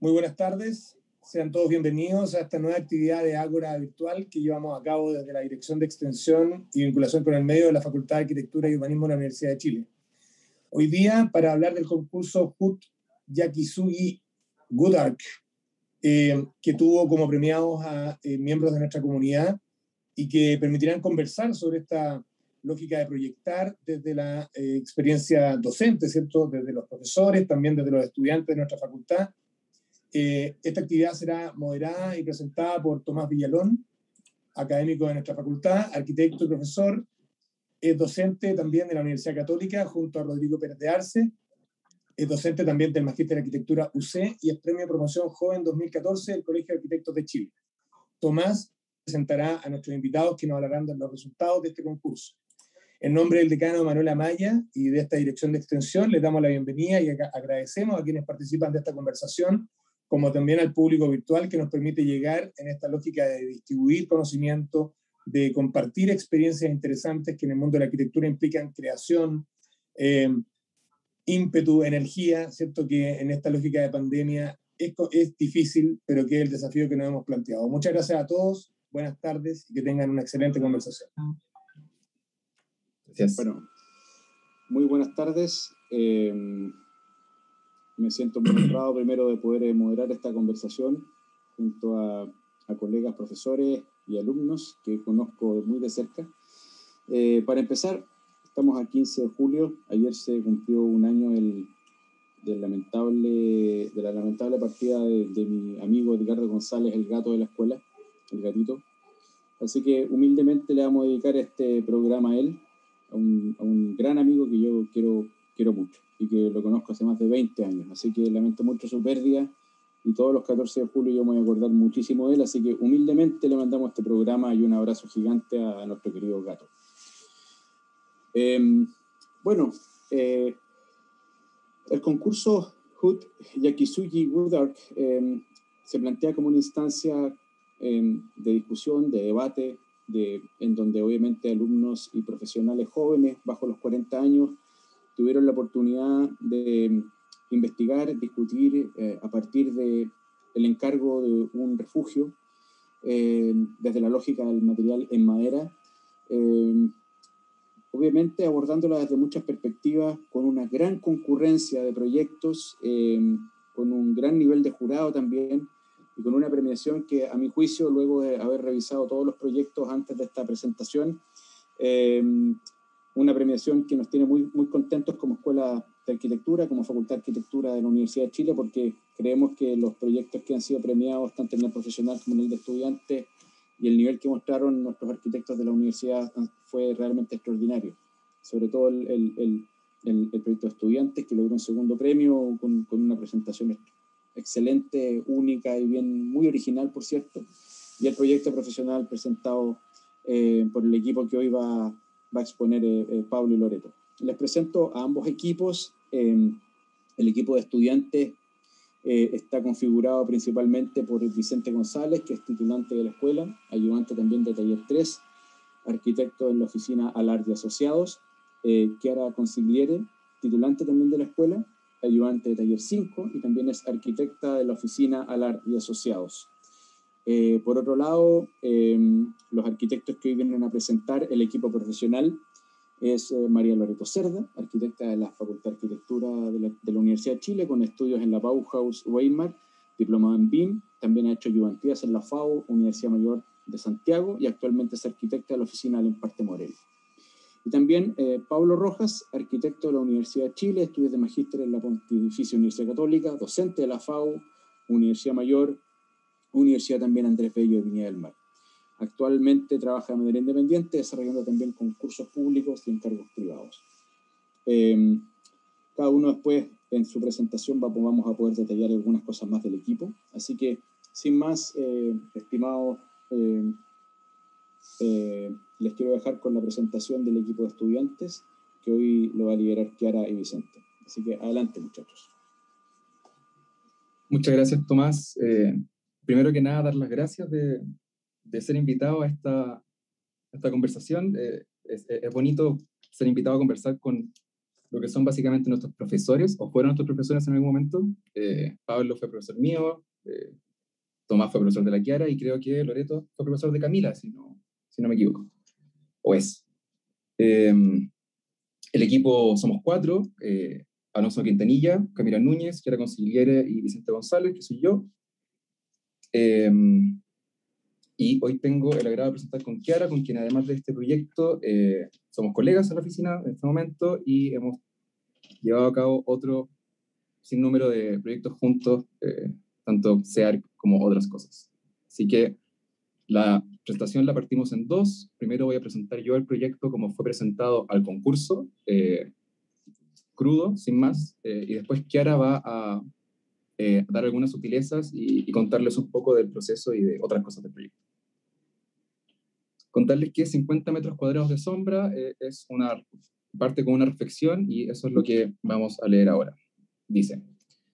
Muy buenas tardes, sean todos bienvenidos a esta nueva actividad de Ágora Virtual que llevamos a cabo desde la Dirección de Extensión y Vinculación con el Medio de la Facultad de Arquitectura y Urbanismo de la Universidad de Chile. Hoy día, para hablar del concurso HUT Yakisugi Good Arc, que tuvo como premiados a miembros de nuestra comunidad y que permitirán conversar sobre esta lógica de proyectar desde la experiencia docente, ¿cierto? Desde los profesores, también desde los estudiantes de nuestra facultad. Esta actividad será moderada y presentada por Tomás Villalón, académico de nuestra facultad, arquitecto y profesor, es docente también de la Universidad Católica junto a Rodrigo Pérez de Arce, es docente también del Magíster de Arquitectura UC y es Premio de Promoción Joven 2014 del Colegio de Arquitectos de Chile. Tomás presentará a nuestros invitados que nos hablarán de los resultados de este concurso. En nombre del decano Manuel Amaya y de esta Dirección de Extensión, les damos la bienvenida y agradecemos a quienes participan de esta conversación, como también al público virtual que nos permite llegar en esta lógica de distribuir conocimiento, de compartir experiencias interesantes que en el mundo de la arquitectura implican creación, ímpetu, energía, ¿cierto? Que en esta lógica de pandemia es difícil, pero que es el desafío que nos hemos planteado. Muchas gracias a todos, buenas tardes y que tengan una excelente conversación. Gracias. Bueno, muy buenas tardes. Me siento muy honrado primero de poder moderar esta conversación junto a colegas profesores y alumnos que conozco muy de cerca. Para empezar, estamos a 15 de julio. Ayer se cumplió un año de la lamentable partida de mi amigo Edgardo González, el gato de la escuela, el gatito. Así que humildemente le vamos a dedicar este programa a él, a un gran amigo que yo quiero mucho y que lo conozco hace más de 20 años. Así que lamento mucho su pérdida y todos los 14 de julio yo me voy a acordar muchísimo de él. Así que humildemente le mandamos este programa y un abrazo gigante a nuestro querido gato. El concurso HUT Yakisugi Good Arc se plantea como una instancia de discusión, de debate, en donde obviamente alumnos y profesionales jóvenes bajo los 40 años tuvieron la oportunidad de investigar, discutir a partir del encargo de un refugio desde la lógica del material en madera, obviamente abordándola desde muchas perspectivas, con una gran concurrencia de proyectos, con un gran nivel de jurado también, y con una premiación que, a mi juicio, luego de haber revisado todos los proyectos antes de esta presentación, una premiación que nos tiene muy, muy contentos como Escuela de Arquitectura, como Facultad de Arquitectura de la Universidad de Chile, porque creemos que los proyectos que han sido premiados, tanto en el profesional como en el de estudiantes, y el nivel que mostraron nuestros arquitectos de la universidad fue realmente extraordinario. Sobre todo el proyecto de estudiantes, que logró un segundo premio con una presentación excelente, única y muy original, por cierto, y el proyecto profesional presentado por el equipo que hoy va a exponer Pablo y Loreto. Les presento a ambos equipos. El equipo de estudiantes está configurado principalmente por Vicente González, que es titulante de la escuela, ayudante también de taller 3, arquitecto en la oficina Alard y Asociados, Chiara Consigliere, titulante también de la escuela, ayudante de taller 5 y también es arquitecta de la oficina Alard y Asociados. Por otro lado, los arquitectos que hoy vienen a presentar el equipo profesional es María Loreto Cerda, arquitecta de la Facultad de Arquitectura de la Universidad de Chile, con estudios en la Bauhaus Weimar, diplomado en BIM, también ha hecho ayudantías en la FAO, Universidad Mayor de Santiago, y actualmente es arquitecta de la oficina Alemparte Morel. Y también Pablo Rojas, arquitecto de la Universidad de Chile, estudios de magíster en la Pontificia Universidad Católica, docente de la FAO, Universidad Mayor, Universidad también Andrés Bello de Viña del Mar. Actualmente trabaja de manera independiente, desarrollando también concursos públicos y encargos privados. Cada uno después, en su presentación, vamos a poder detallar algunas cosas más del equipo. Así que, sin más, estimados, les quiero dejar con la presentación del equipo de estudiantes, que hoy lo va a liderar Chiara y Vicente. Así que, adelante, muchachos. Muchas gracias, Tomás. Primero que nada, dar las gracias de ser invitado a esta conversación. Es bonito ser invitado a conversar con lo que son básicamente nuestros profesores, o fueron nuestros profesores en algún momento. Pablo fue profesor mío, Tomás fue profesor de la Kiara, y creo que Loreto fue profesor de Camila, si no me equivoco. O es. El equipo somos 4, Alonso Quintanilla, Camila Núñez, Kiara Consigliere y Vicente González, que soy yo. Y hoy tengo el agrado de presentar con Kiara, con quien además de este proyecto somos colegas en la oficina en este momento y hemos llevado a cabo otro sinnúmero de proyectos juntos, tanto SEARC como otras cosas. Así que la presentación la partimos en 2. Primero voy a presentar yo el proyecto como fue presentado al concurso, crudo, sin más, y después Kiara va a dar algunas sutilezas y contarles un poco del proceso y de otras cosas del proyecto. Contarles que 50 metros cuadrados de sombra es una parte con una reflexión, y eso es lo que vamos a leer ahora. Dice: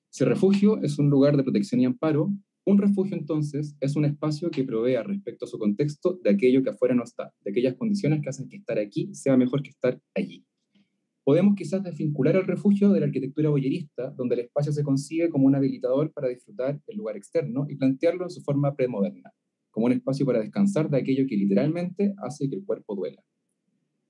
si refugio es un lugar de protección y amparo, un refugio entonces es un espacio que provea respecto a su contexto de aquello que afuera no está, de aquellas condiciones que hacen que estar aquí sea mejor que estar allí. Podemos quizás desvincular al refugio de la arquitectura boyerista, donde el espacio se concibe como un habilitador para disfrutar el lugar externo, y plantearlo en su forma premoderna, como un espacio para descansar de aquello que literalmente hace que el cuerpo duela.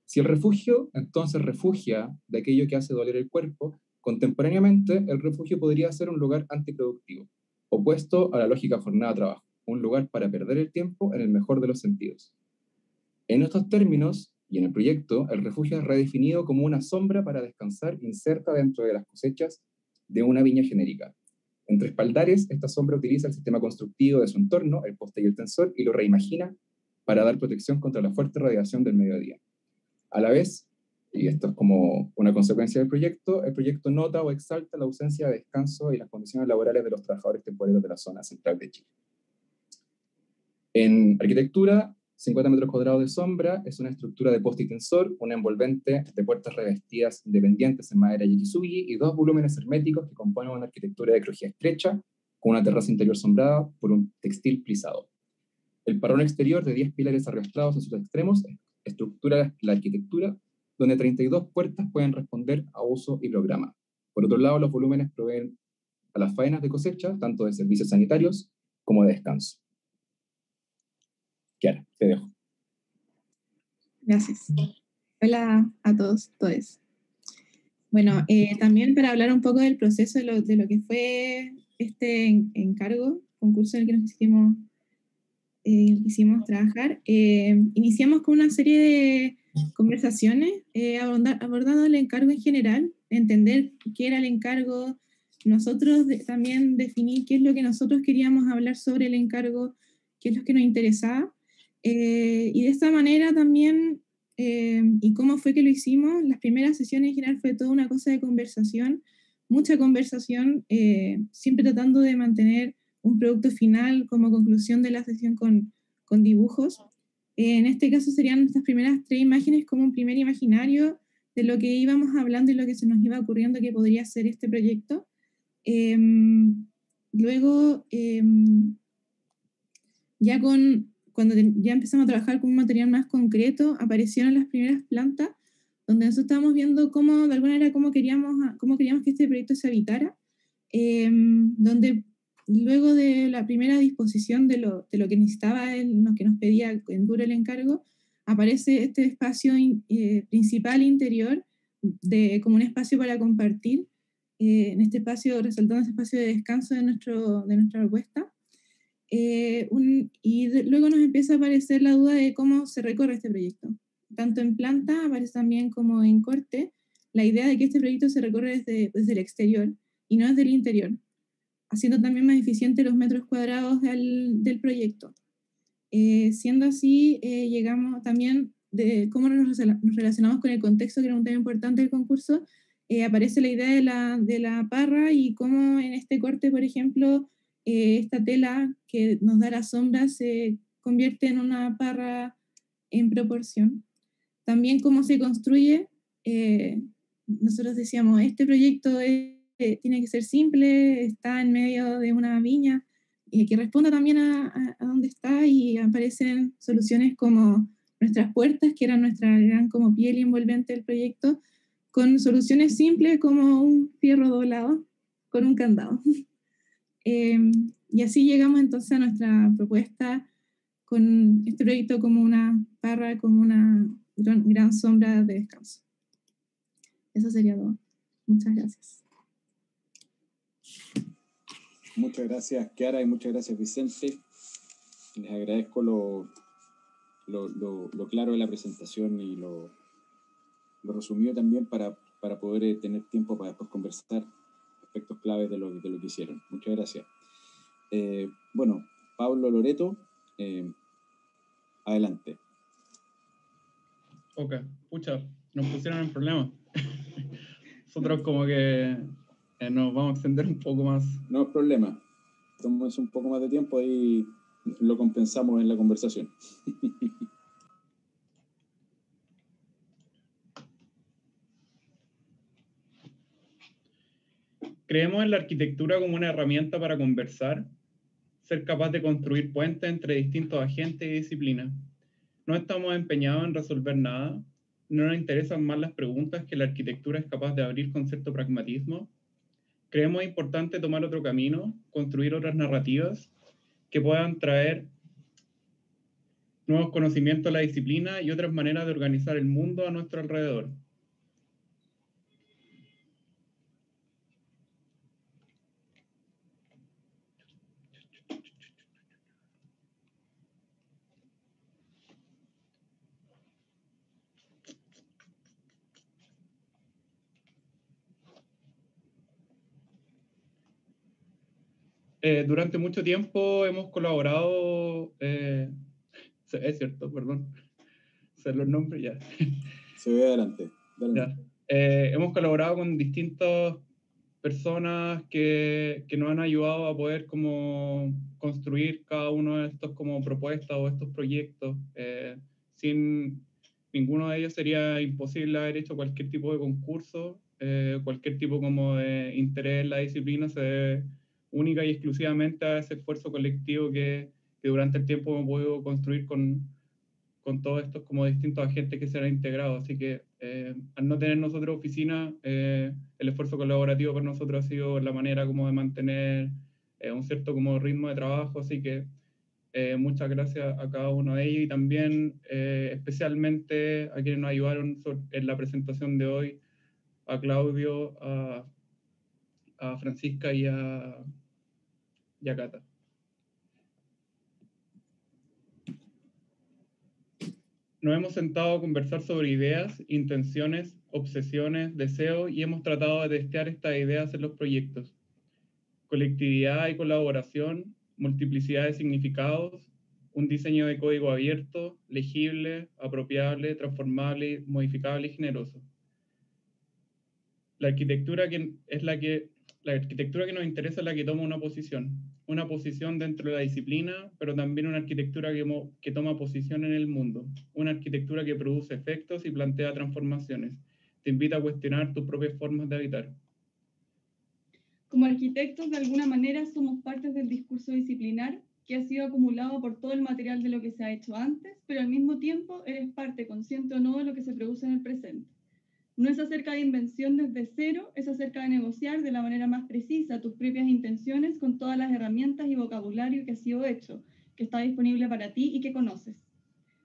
Si el refugio entonces refugia de aquello que hace doler el cuerpo, contemporáneamente el refugio podría ser un lugar antiproductivo, opuesto a la lógica jornada de trabajo, un lugar para perder el tiempo en el mejor de los sentidos. En estos términos, y en el proyecto, el refugio es redefinido como una sombra para descansar inserta dentro de las cosechas de una viña genérica. Entre espaldares, esta sombra utiliza el sistema constructivo de su entorno, el poste y el tensor, y lo reimagina para dar protección contra la fuerte radiación del mediodía. A la vez, y esto es como una consecuencia del proyecto, el proyecto nota o exalta la ausencia de descanso y las condiciones laborales de los trabajadores temporeros de la zona central de Chile. En arquitectura, 50 metros cuadrados de sombra es una estructura de poste y tensor, una envolvente de puertas revestidas independientes en madera yakisugi y 2 volúmenes herméticos que componen una arquitectura de crujía estrecha con una terraza interior sombrada por un textil plisado. El parrón exterior de 10 pilares arrastrados en sus extremos estructura la arquitectura, donde 32 puertas pueden responder a uso y programa. Por otro lado, los volúmenes proveen a las faenas de cosecha, tanto de servicios sanitarios como de descanso. Kiara, te dejo. Gracias. Hola a todos, todes. Bueno, también para hablar un poco del proceso de lo que fue este encargo, concurso en el que nos quisimos trabajar, iniciamos con una serie de conversaciones abordando el encargo en general, entender qué era el encargo, nosotros también definir qué es lo que nosotros queríamos hablar sobre el encargo, qué es lo que nos interesaba, y de esta manera también, y cómo fue que lo hicimos. Las primeras sesiones en general fue toda una cosa de conversación, mucha conversación, siempre tratando de mantener un producto final como conclusión de la sesión con dibujos. En este caso serían nuestras primeras 3 imágenes como un primer imaginario de lo que íbamos hablando y lo que se nos iba ocurriendo que podría ser este proyecto. Luego, cuando ya empezamos a trabajar con un material más concreto, aparecieron las primeras plantas, donde nosotros estábamos viendo cómo, de alguna manera, cómo queríamos que este proyecto se habitara, donde luego de la primera disposición de lo que necesitaba lo que nos pedía en duro el encargo, aparece este espacio principal interior, como un espacio para compartir, en este espacio, resaltando ese espacio de descanso de nuestra propuesta. Luego nos empieza a aparecer la duda de cómo se recorre este proyecto. Tanto en planta, aparece también como en corte, la idea de que este proyecto se recorre desde el exterior y no desde el interior, haciendo también más eficiente los metros cuadrados del proyecto. Siendo así, llegamos también de cómo nos relacionamos con el contexto, que era un tema importante del concurso. Aparece la idea de la parra y cómo en este corte, por ejemplo, esta tela que nos da la sombra se convierte en una parra en proporción. También cómo se construye. Nosotros decíamos, este proyecto tiene que ser simple, está en medio de una viña, que responda también a dónde está, y aparecen soluciones como nuestras puertas, que eran nuestra gran como piel envolvente del proyecto, con soluciones simples como un fierro doblado con un candado. Y así llegamos entonces a nuestra propuesta con este proyecto como una parra, como una gran sombra de descanso. Eso sería todo. Muchas gracias. Muchas gracias, Kiara, y muchas gracias, Vicente. Les agradezco lo claro de la presentación y lo resumido también para poder tener tiempo para después conversar aspectos claves de lo que hicieron. Muchas gracias. Bueno, Pablo Loreto, adelante. Ok, pucha, nos pusieron en problema. Nosotros como que nos vamos a extender un poco más. No es problema. Tomamos un poco más de tiempo y lo compensamos en la conversación. Creemos en la arquitectura como una herramienta para conversar, ser capaz de construir puentes entre distintos agentes y disciplinas. No estamos empeñados en resolver nada, no nos interesan más las preguntas que la arquitectura es capaz de abrir con cierto pragmatismo. Creemos importante tomar otro camino, construir otras narrativas que puedan traer nuevos conocimientos a la disciplina y otras maneras de organizar el mundo a nuestro alrededor. Durante mucho tiempo hemos colaborado, es cierto, perdón, sé los nombres ya. Se ve adelante. Ya. Hemos colaborado con distintas personas que nos han ayudado a poder como construir cada uno de estos como propuestas o estos proyectos. Sin ninguno de ellos sería imposible haber hecho cualquier tipo de concurso, cualquier tipo como de interés en la disciplina se debe única y exclusivamente a ese esfuerzo colectivo que durante el tiempo hemos podido construir con todos estos como distintos agentes que se han integrado. Así que al no tener nosotros oficina, el esfuerzo colaborativo para nosotros ha sido la manera como de mantener un cierto como ritmo de trabajo. Así que muchas gracias a cada uno de ellos y también especialmente a quienes nos ayudaron en la presentación de hoy, a Claudio, a Francisca y a Cata. Nos hemos sentado a conversar sobre ideas, intenciones, obsesiones, deseos y hemos tratado de testear estas ideas en los proyectos. Colectividad y colaboración, multiplicidad de significados, un diseño de código abierto, legible, apropiable, transformable, modificable y generoso. La arquitectura que nos interesa es la que toma una posición dentro de la disciplina, pero también una arquitectura que toma posición en el mundo, una arquitectura que produce efectos y plantea transformaciones. Te invita a cuestionar tus propias formas de habitar. Como arquitectos, de alguna manera, somos parte del discurso disciplinar que ha sido acumulado por todo el material de lo que se ha hecho antes, pero al mismo tiempo eres parte, consciente o no, de lo que se produce en el presente. No es acerca de invención desde cero, es acerca de negociar de la manera más precisa tus propias intenciones con todas las herramientas y vocabulario que ha sido hecho, que está disponible para ti y que conoces.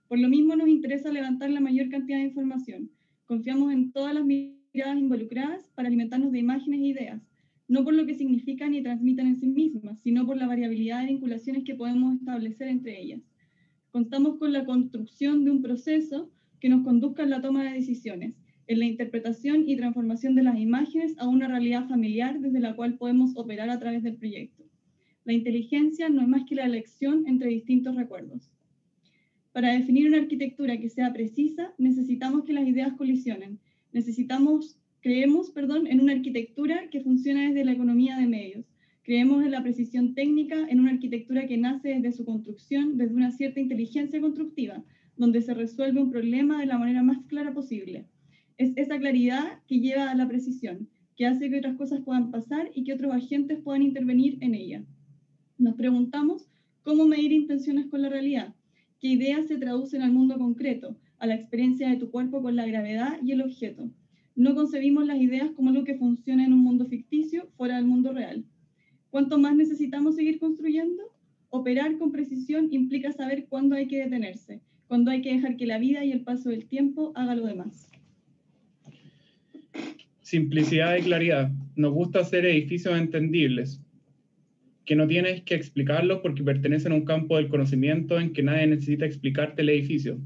Por lo mismo nos interesa levantar la mayor cantidad de información. Confiamos en todas las miradas involucradas para alimentarnos de imágenes e ideas, no por lo que significan y transmiten en sí mismas, sino por la variabilidad de vinculaciones que podemos establecer entre ellas. Contamos con la construcción de un proceso que nos conduzca en la toma de decisiones, en la interpretación y transformación de las imágenes a una realidad familiar desde la cual podemos operar a través del proyecto. La inteligencia no es más que la elección entre distintos recuerdos. Para definir una arquitectura que sea precisa, necesitamos que las ideas colisionen. Creemos en una arquitectura que funciona desde la economía de medios. Creemos en la precisión técnica, en una arquitectura que nace desde su construcción, desde una cierta inteligencia constructiva, donde se resuelve un problema de la manera más clara posible. Es esa claridad que lleva a la precisión, que hace que otras cosas puedan pasar y que otros agentes puedan intervenir en ella. Nos preguntamos cómo medir intenciones con la realidad, qué ideas se traducen al mundo concreto, a la experiencia de tu cuerpo con la gravedad y el objeto. No concebimos las ideas como algo que funciona en un mundo ficticio fuera del mundo real. ¿Cuánto más necesitamos seguir construyendo? Operar con precisión implica saber cuándo hay que detenerse, cuándo hay que dejar que la vida y el paso del tiempo haga lo demás. Simplicidad y claridad. Nos gusta hacer edificios entendibles, que no tienes que explicarlos porque pertenecen a un campo del conocimiento en que nadie necesita explicarte el edificio.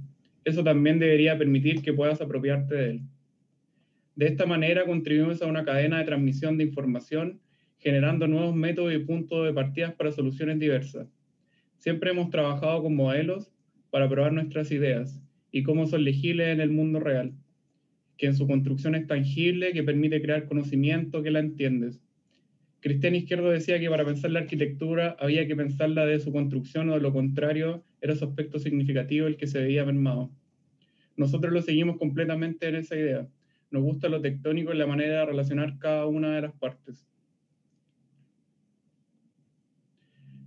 Eso también debería permitir que puedas apropiarte de él. De esta manera contribuimos a una cadena de transmisión de información, generando nuevos métodos y puntos de partida para soluciones diversas. Siempre hemos trabajado con modelos para probar nuestras ideas y cómo son legibles en el mundo real, que en su construcción es tangible, que permite crear conocimiento, que la entiendes. Cristian Izquierdo decía que para pensar la arquitectura había que pensarla de su construcción, o de lo contrario era su aspecto significativo el que se veía mermado. Nosotros lo seguimos completamente en esa idea. Nos gusta lo tectónico y la manera de relacionar cada una de las partes.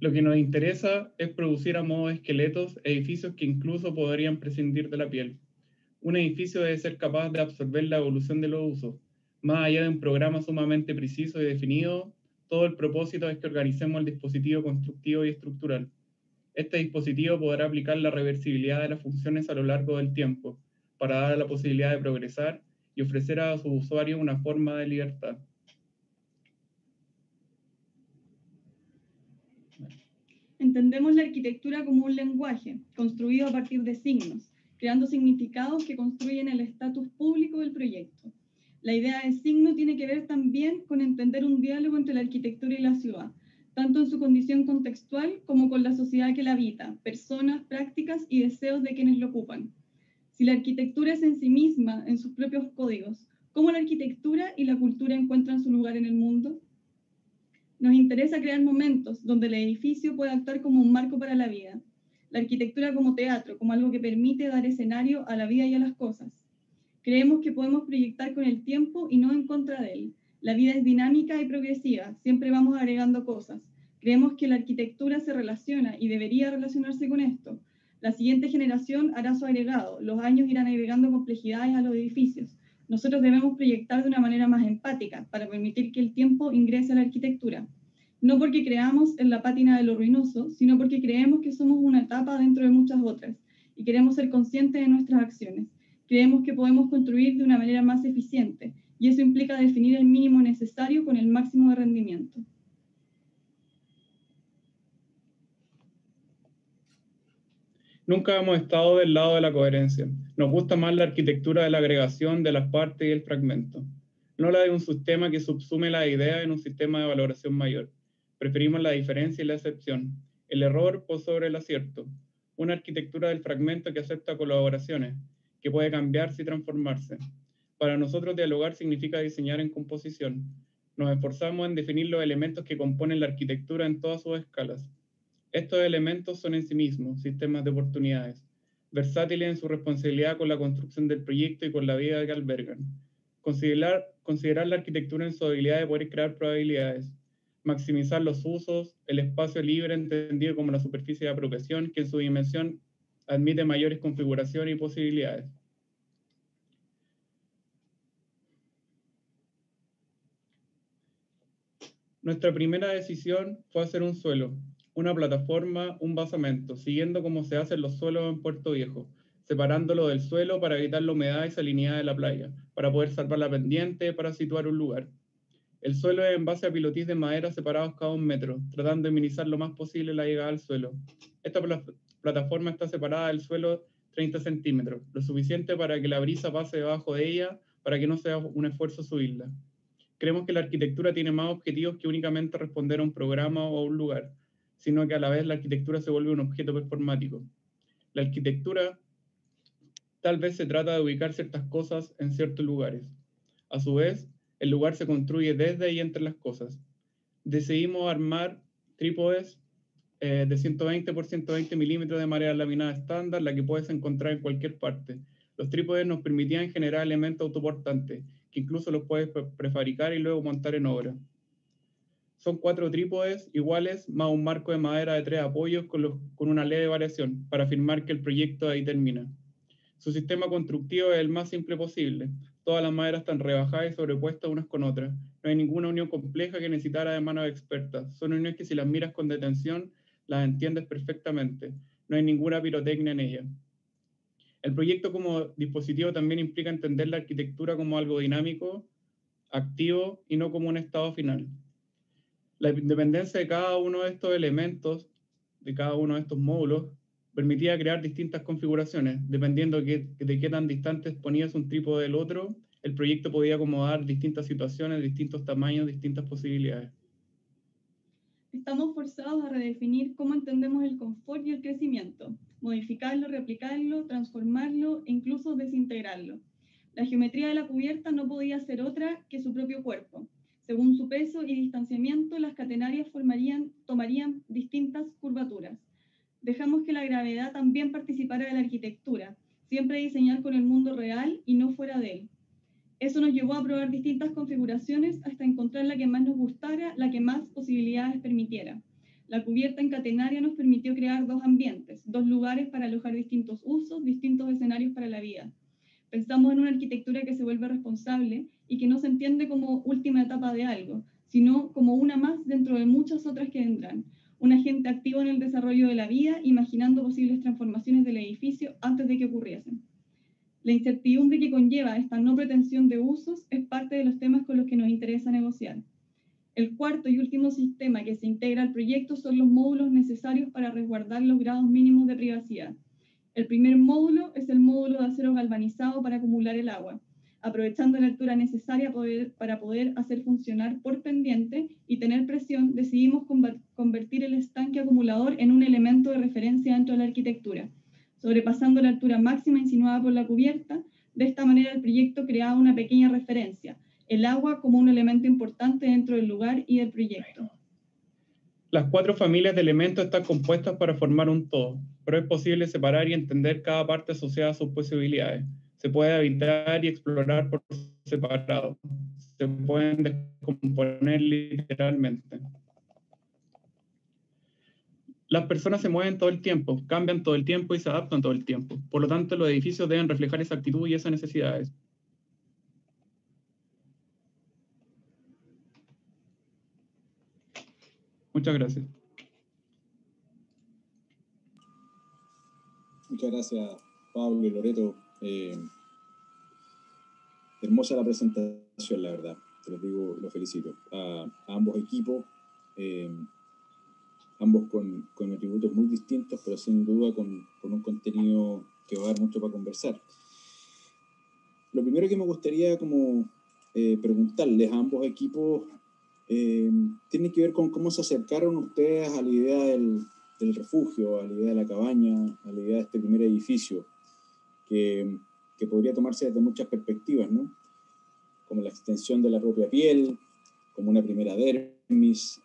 Lo que nos interesa es producir a modo de esqueletos edificios que incluso podrían prescindir de la piel. Un edificio debe ser capaz de absorber la evolución de los usos. Más allá de un programa sumamente preciso y definido, todo el propósito es que organicemos el dispositivo constructivo y estructural. Este dispositivo podrá aplicar la reversibilidad de las funciones a lo largo del tiempo, para dar la posibilidad de progresar y ofrecer a sus usuarios una forma de libertad. Entendemos la arquitectura como un lenguaje construido a partir de signos, creando significados que construyen el estatus público del proyecto. La idea de signo tiene que ver también con entender un diálogo entre la arquitectura y la ciudad, tanto en su condición contextual como con la sociedad que la habita, personas, prácticas y deseos de quienes lo ocupan. Si la arquitectura es en sí misma, en sus propios códigos, ¿cómo la arquitectura y la cultura encuentran su lugar en el mundo? Nos interesa crear momentos donde el edificio pueda actuar como un marco para la vida, la arquitectura como teatro, como algo que permite dar escenario a la vida y a las cosas. Creemos que podemos proyectar con el tiempo y no en contra de él. La vida es dinámica y progresiva, siempre vamos agregando cosas. Creemos que la arquitectura se relaciona y debería relacionarse con esto. La siguiente generación hará su agregado, los años irán agregando complejidades a los edificios. Nosotros debemos proyectar de una manera más empática para permitir que el tiempo ingrese a la arquitectura. No porque creamos en la pátina de lo ruinoso, sino porque creemos que somos una etapa dentro de muchas otras y queremos ser conscientes de nuestras acciones. Creemos que podemos construir de una manera más eficiente y eso implica definir el mínimo necesario con el máximo de rendimiento. Nunca hemos estado del lado de la coherencia. Nos gusta más la arquitectura de la agregación de las partes y el fragmento, no la de un sistema que subsume la idea en un sistema de valoración mayor. Preferimos la diferencia y la excepción, el error por sobre el acierto, una arquitectura del fragmento que acepta colaboraciones, que puede cambiarse y transformarse. Para nosotros dialogar significa diseñar en composición. Nos esforzamos en definir los elementos que componen la arquitectura en todas sus escalas. Estos elementos son en sí mismos sistemas de oportunidades, versátiles en su responsabilidad con la construcción del proyecto y con la vida que albergan. Considerar la arquitectura en su habilidad de poder crear probabilidades, maximizar los usos, el espacio libre entendido como la superficie de apropiación, que en su dimensión admite mayores configuraciones y posibilidades. Nuestra primera decisión fue hacer un suelo, una plataforma, un basamento, siguiendo como se hacen los suelos en Puerto Viejo, separándolo del suelo para evitar la humedad y salinidad de la playa, para poder salvar la pendiente, para situar un lugar. El suelo es en base a pilotis de madera separados cada 1 metro, tratando de minimizar lo más posible la llegada al suelo. Esta plataforma está separada del suelo 30 centímetros, lo suficiente para que la brisa pase debajo de ella, para que no sea un esfuerzo subirla. Creemos que la arquitectura tiene más objetivos que únicamente responder a un programa o a un lugar, sino que a la vez la arquitectura se vuelve un objeto performático. La arquitectura tal vez se trata de ubicar ciertas cosas en ciertos lugares. A su vez, el lugar se construye desde y entre las cosas. Decidimos armar trípodes de 120 por 120 milímetros de madera laminada estándar, la que puedes encontrar en cualquier parte. Los trípodes nos permitían generar elementos autoportantes, que incluso los puedes prefabricar y luego montar en obra. Son 4 trípodes iguales más un marco de madera de 3 apoyos con una leve variación para afirmar que el proyecto ahí termina. Su sistema constructivo es el más simple posible. Todas las maderas están rebajadas y sobrepuestas unas con otras. No hay ninguna unión compleja que necesitara de manos expertas. Son uniones que si las miras con detención, las entiendes perfectamente. No hay ninguna pirotecnia en ellas. El proyecto como dispositivo también implica entender la arquitectura como algo dinámico, activo y no como un estado final. La independencia de cada uno de estos elementos, de cada uno de estos módulos, permitía crear distintas configuraciones. Dependiendo de qué tan distantes ponías un trípode del otro, el proyecto podía acomodar distintas situaciones, distintos tamaños, distintas posibilidades. Estamos forzados a redefinir cómo entendemos el confort y el crecimiento, modificarlo, replicarlo, transformarlo e incluso desintegrarlo. La geometría de la cubierta no podía ser otra que su propio cuerpo. Según su peso y distanciamiento, las catenarias tomarían distintas curvaturas. Dejamos que la gravedad también participara de la arquitectura, siempre diseñar con el mundo real y no fuera de él. Eso nos llevó a probar distintas configuraciones hasta encontrar la que más nos gustara, la que más posibilidades permitiera. La cubierta en catenaria nos permitió crear dos ambientes, dos lugares para alojar distintos usos, distintos escenarios para la vida. Pensamos en una arquitectura que se vuelve responsable y que no se entiende como última etapa de algo, sino como una más dentro de muchas otras que vendrán. Un agente activo en el desarrollo de la vida, imaginando posibles transformaciones del edificio antes de que ocurriesen. La incertidumbre que conlleva esta no pretensión de usos es parte de los temas con los que nos interesa negociar. El cuarto y último sistema que se integra al proyecto son los módulos necesarios para resguardar los grados mínimos de privacidad. El primer módulo es el módulo de acero galvanizado para acumular el agua, aprovechando la altura necesaria para poder hacer funcionar por pendiente y tener presión, decidimos convertir el estanque acumulador en un elemento de referencia dentro de la arquitectura, sobrepasando la altura máxima insinuada por la cubierta. De esta manera el proyecto creaba una pequeña referencia, el agua como un elemento importante dentro del lugar y del proyecto. Las 4 familias de elementos están compuestas para formar un todo, pero es posible separar y entender cada parte asociada a sus posibilidades. Se puede habitar y explorar por separado. Se pueden descomponer literalmente. Las personas se mueven todo el tiempo, cambian todo el tiempo y se adaptan todo el tiempo. Por lo tanto, los edificios deben reflejar esa actitud y esas necesidades. Muchas gracias. Muchas gracias, Pablo y Loreto. Hermosa la presentación, la verdad. Te lo digo, lo felicito. A ambos equipos, ambos con atributos muy distintos, pero sin duda con un contenido que va a dar mucho para conversar. Lo primero que me gustaría preguntarles a ambos equipos tiene que ver con cómo se acercaron ustedes a la idea del refugio, a la idea de la cabaña, a la idea de este primer edificio, que podría tomarse desde muchas perspectivas, ¿no? Como la extensión de la propia piel, como una primera dermis.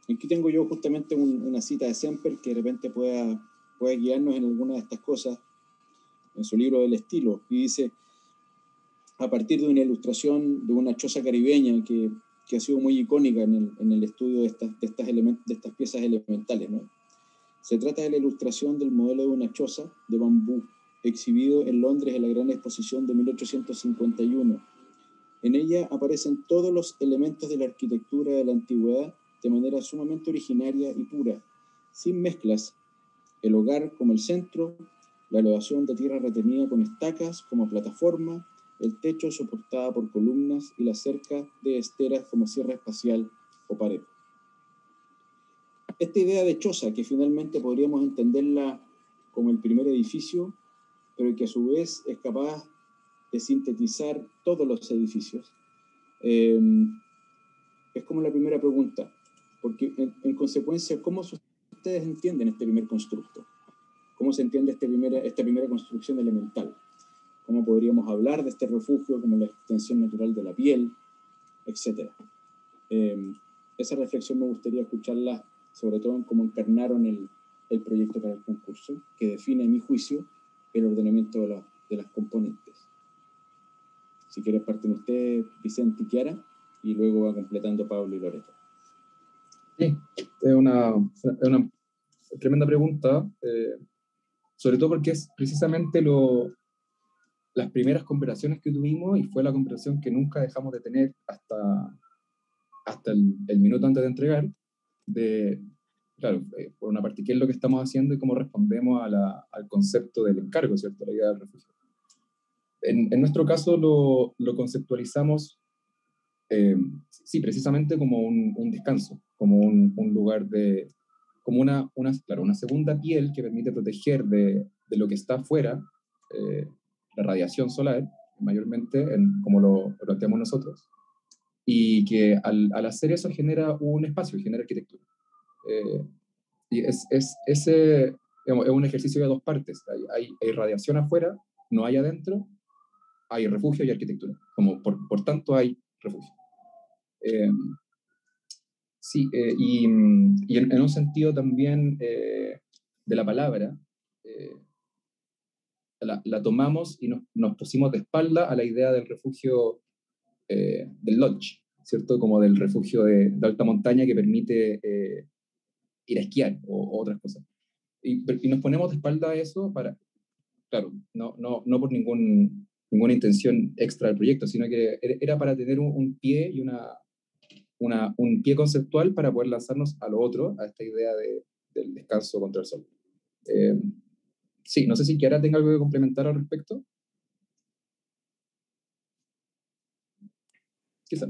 Aquí tengo yo justamente una cita de Semper que de repente pueda guiarnos en alguna de estas cosas, en su libro del estilo, y dice, a partir de una ilustración de una choza caribeña que ha sido muy icónica en el estudio de estas piezas elementales, ¿no? Se trata de la ilustración del modelo de una choza de bambú, exhibido en Londres en la Gran Exposición de 1851. En ella aparecen todos los elementos de la arquitectura de la antigüedad de manera sumamente originaria y pura, sin mezclas. El hogar como el centro, la elevación de tierra retenida con estacas como plataforma, el techo soportada por columnas y la cerca de esteras como cierre espacial o pared. Esta idea de choza, que finalmente podríamos entenderla como el primer edificio, pero que a su vez es capaz de sintetizar todos los edificios, es como la primera pregunta, porque en consecuencia, ¿cómo ustedes entienden este primer constructo? ¿Cómo se entiende esta primera construcción elemental? ¿Cómo podríamos hablar de este refugio como la extensión natural de la piel, etcétera? Esa reflexión me gustaría escucharla, sobre todo en cómo encarnaron el proyecto para el concurso, que define, a mi juicio, el ordenamiento de las componentes. Si quieres, parten ustedes, Vicente y Chiara, y luego va completando Pablo y Loreto. Sí, es una tremenda pregunta, sobre todo porque es precisamente lo las primeras conversaciones que tuvimos, y fue la conversación que nunca dejamos de tener hasta el minuto antes de entregar, claro, por una parte, qué es lo que estamos haciendo y cómo respondemos al concepto del encargo, ¿cierto? La idea del refugio. En nuestro caso lo conceptualizamos, sí, precisamente como un descanso, como un lugar como una segunda piel que permite proteger de lo que está afuera, la radiación solar, mayormente, como lo planteamos nosotros, y que al hacer eso genera un espacio, genera arquitectura. Y digamos, es un ejercicio de dos partes. Hay radiación afuera, no hay adentro, hay refugio y arquitectura. Por tanto, hay refugio. Sí, y en un sentido también de la palabra, la tomamos y nos pusimos de espalda a la idea del refugio del lodge, ¿cierto? Como del refugio de alta montaña que permite ir a esquiar o otras cosas. Y nos ponemos de espalda a eso claro, no por ninguna intención extra del proyecto, sino que era para tener un pie y un pie conceptual para poder lanzarnos a lo otro, a esta idea del descanso contra el sol. Sí, no sé si Kiara tenga algo que complementar al respecto. Quizá.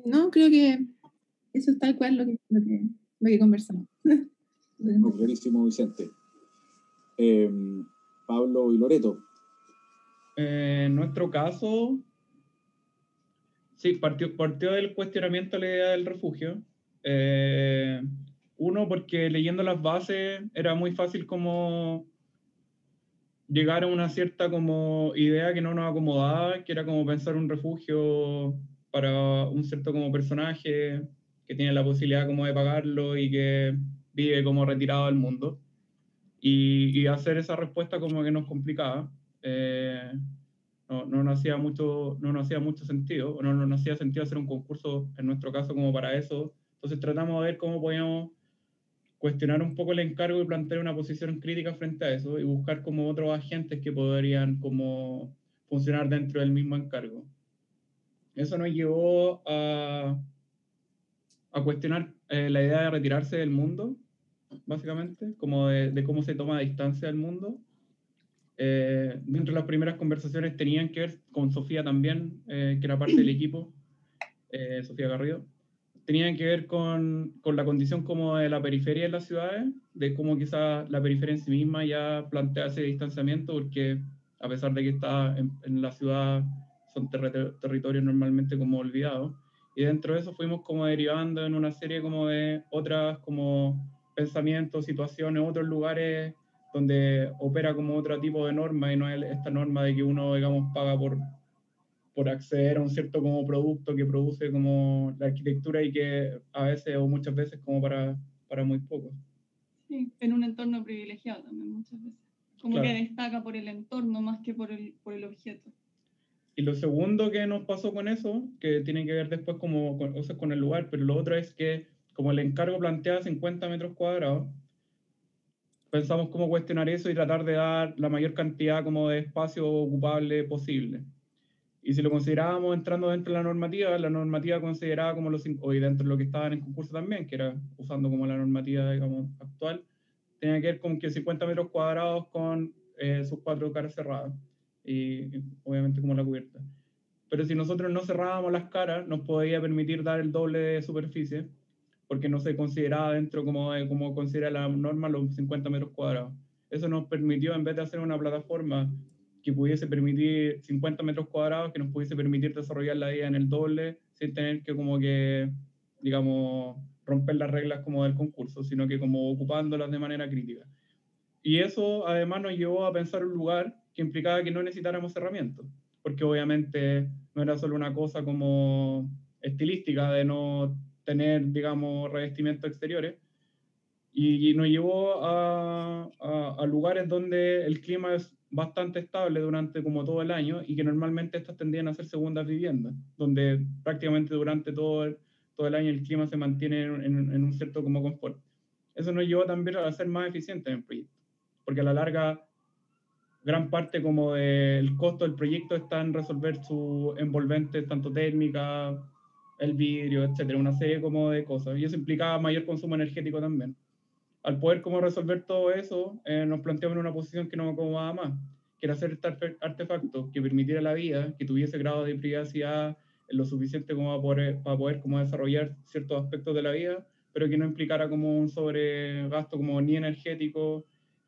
No, creo que eso es tal cual lo que conversamos. Clarísimo, Vicente. Pablo y Loreto. En nuestro caso, sí, partió del cuestionamiento a la idea del refugio. Uno, porque leyendo las bases era muy fácil como llegar a una cierta como idea que no nos acomodaba, que era como pensar un refugio para un cierto como personaje que tiene la posibilidad como de pagarlo y que vive como retirado del mundo. Y hacer esa respuesta como que nos complicaba. No nos hacía mucho sentido, o no nos hacía sentido hacer un concurso, en nuestro caso, como para eso. Entonces tratamos de ver cómo podíamos cuestionar un poco el encargo y plantear una posición crítica frente a eso y buscar como otros agentes que podrían como funcionar dentro del mismo encargo. Eso nos llevó a cuestionar la idea de retirarse del mundo, básicamente, como de cómo se toma distancia del mundo. Dentro de las primeras conversaciones tenían que ver con Sofía también, que era parte del equipo, Sofía Garrido, tenían que ver con la condición como de la periferia de las ciudades, de cómo quizás la periferia en sí misma ya plantea ese distanciamiento, porque a pesar de que está en la ciudad, son territorios normalmente como olvidados, y dentro de eso fuimos como derivando en una serie como de otras como pensamientos, situaciones, otros lugares donde opera como otro tipo de norma y no es esta norma de que uno, digamos, paga por acceder a un cierto como producto que produce como la arquitectura y que a veces o muchas veces como para muy pocos. Sí, en un entorno privilegiado también muchas veces. Como claro, que destaca por el entorno más que por el objeto. Y lo segundo que nos pasó con eso, que tiene que ver después como con el lugar, pero lo otro es que como el encargo planteaba 50 metros cuadrados, pensamos cómo cuestionar eso y tratar de dar la mayor cantidad como de espacio ocupable posible. Y si lo considerábamos entrando dentro de la normativa consideraba como hoy dentro de lo que estaba en el concurso también, que era usando como la normativa, digamos, actual, tenía que ver con que 50 metros cuadrados con sus 4 caras cerradas y obviamente como la cubierta. Pero si nosotros no cerrábamos las caras, nos podía permitir dar el doble de superficie, porque no se consideraba dentro como considera la norma los 50 metros cuadrados. Eso nos permitió, en vez de hacer una plataforma que pudiese permitir 50 metros cuadrados, que nos pudiese permitir desarrollar la idea en el doble, sin tener que como que, digamos, romper las reglas como del concurso, sino que como ocupándolas de manera crítica. Y eso además nos llevó a pensar un lugar que implicaba que no necesitáramos herramientas, porque obviamente no era solo una cosa como estilística de no tener, digamos, revestimientos exteriores, y nos llevó a lugares donde el clima es bastante estable durante como todo el año y que normalmente estas tendrían a ser segundas viviendas, donde prácticamente durante todo el año el clima se mantiene en un cierto como confort. Eso nos llevó también a ser más eficientes en el proyecto, porque a la larga gran parte como del costo del proyecto está en resolver sus envolventes, tanto térmica, el vidrio, etcétera, una serie como de cosas. Y eso implicaba mayor consumo energético también. Al poder como resolver todo eso, nos planteamos en una posición que nos acomodaba más, que era hacer este artefacto que permitiera la vida, que tuviese grado de privacidad lo suficiente como para poder como desarrollar ciertos aspectos de la vida, pero que no implicara como un sobregasto como ni energético,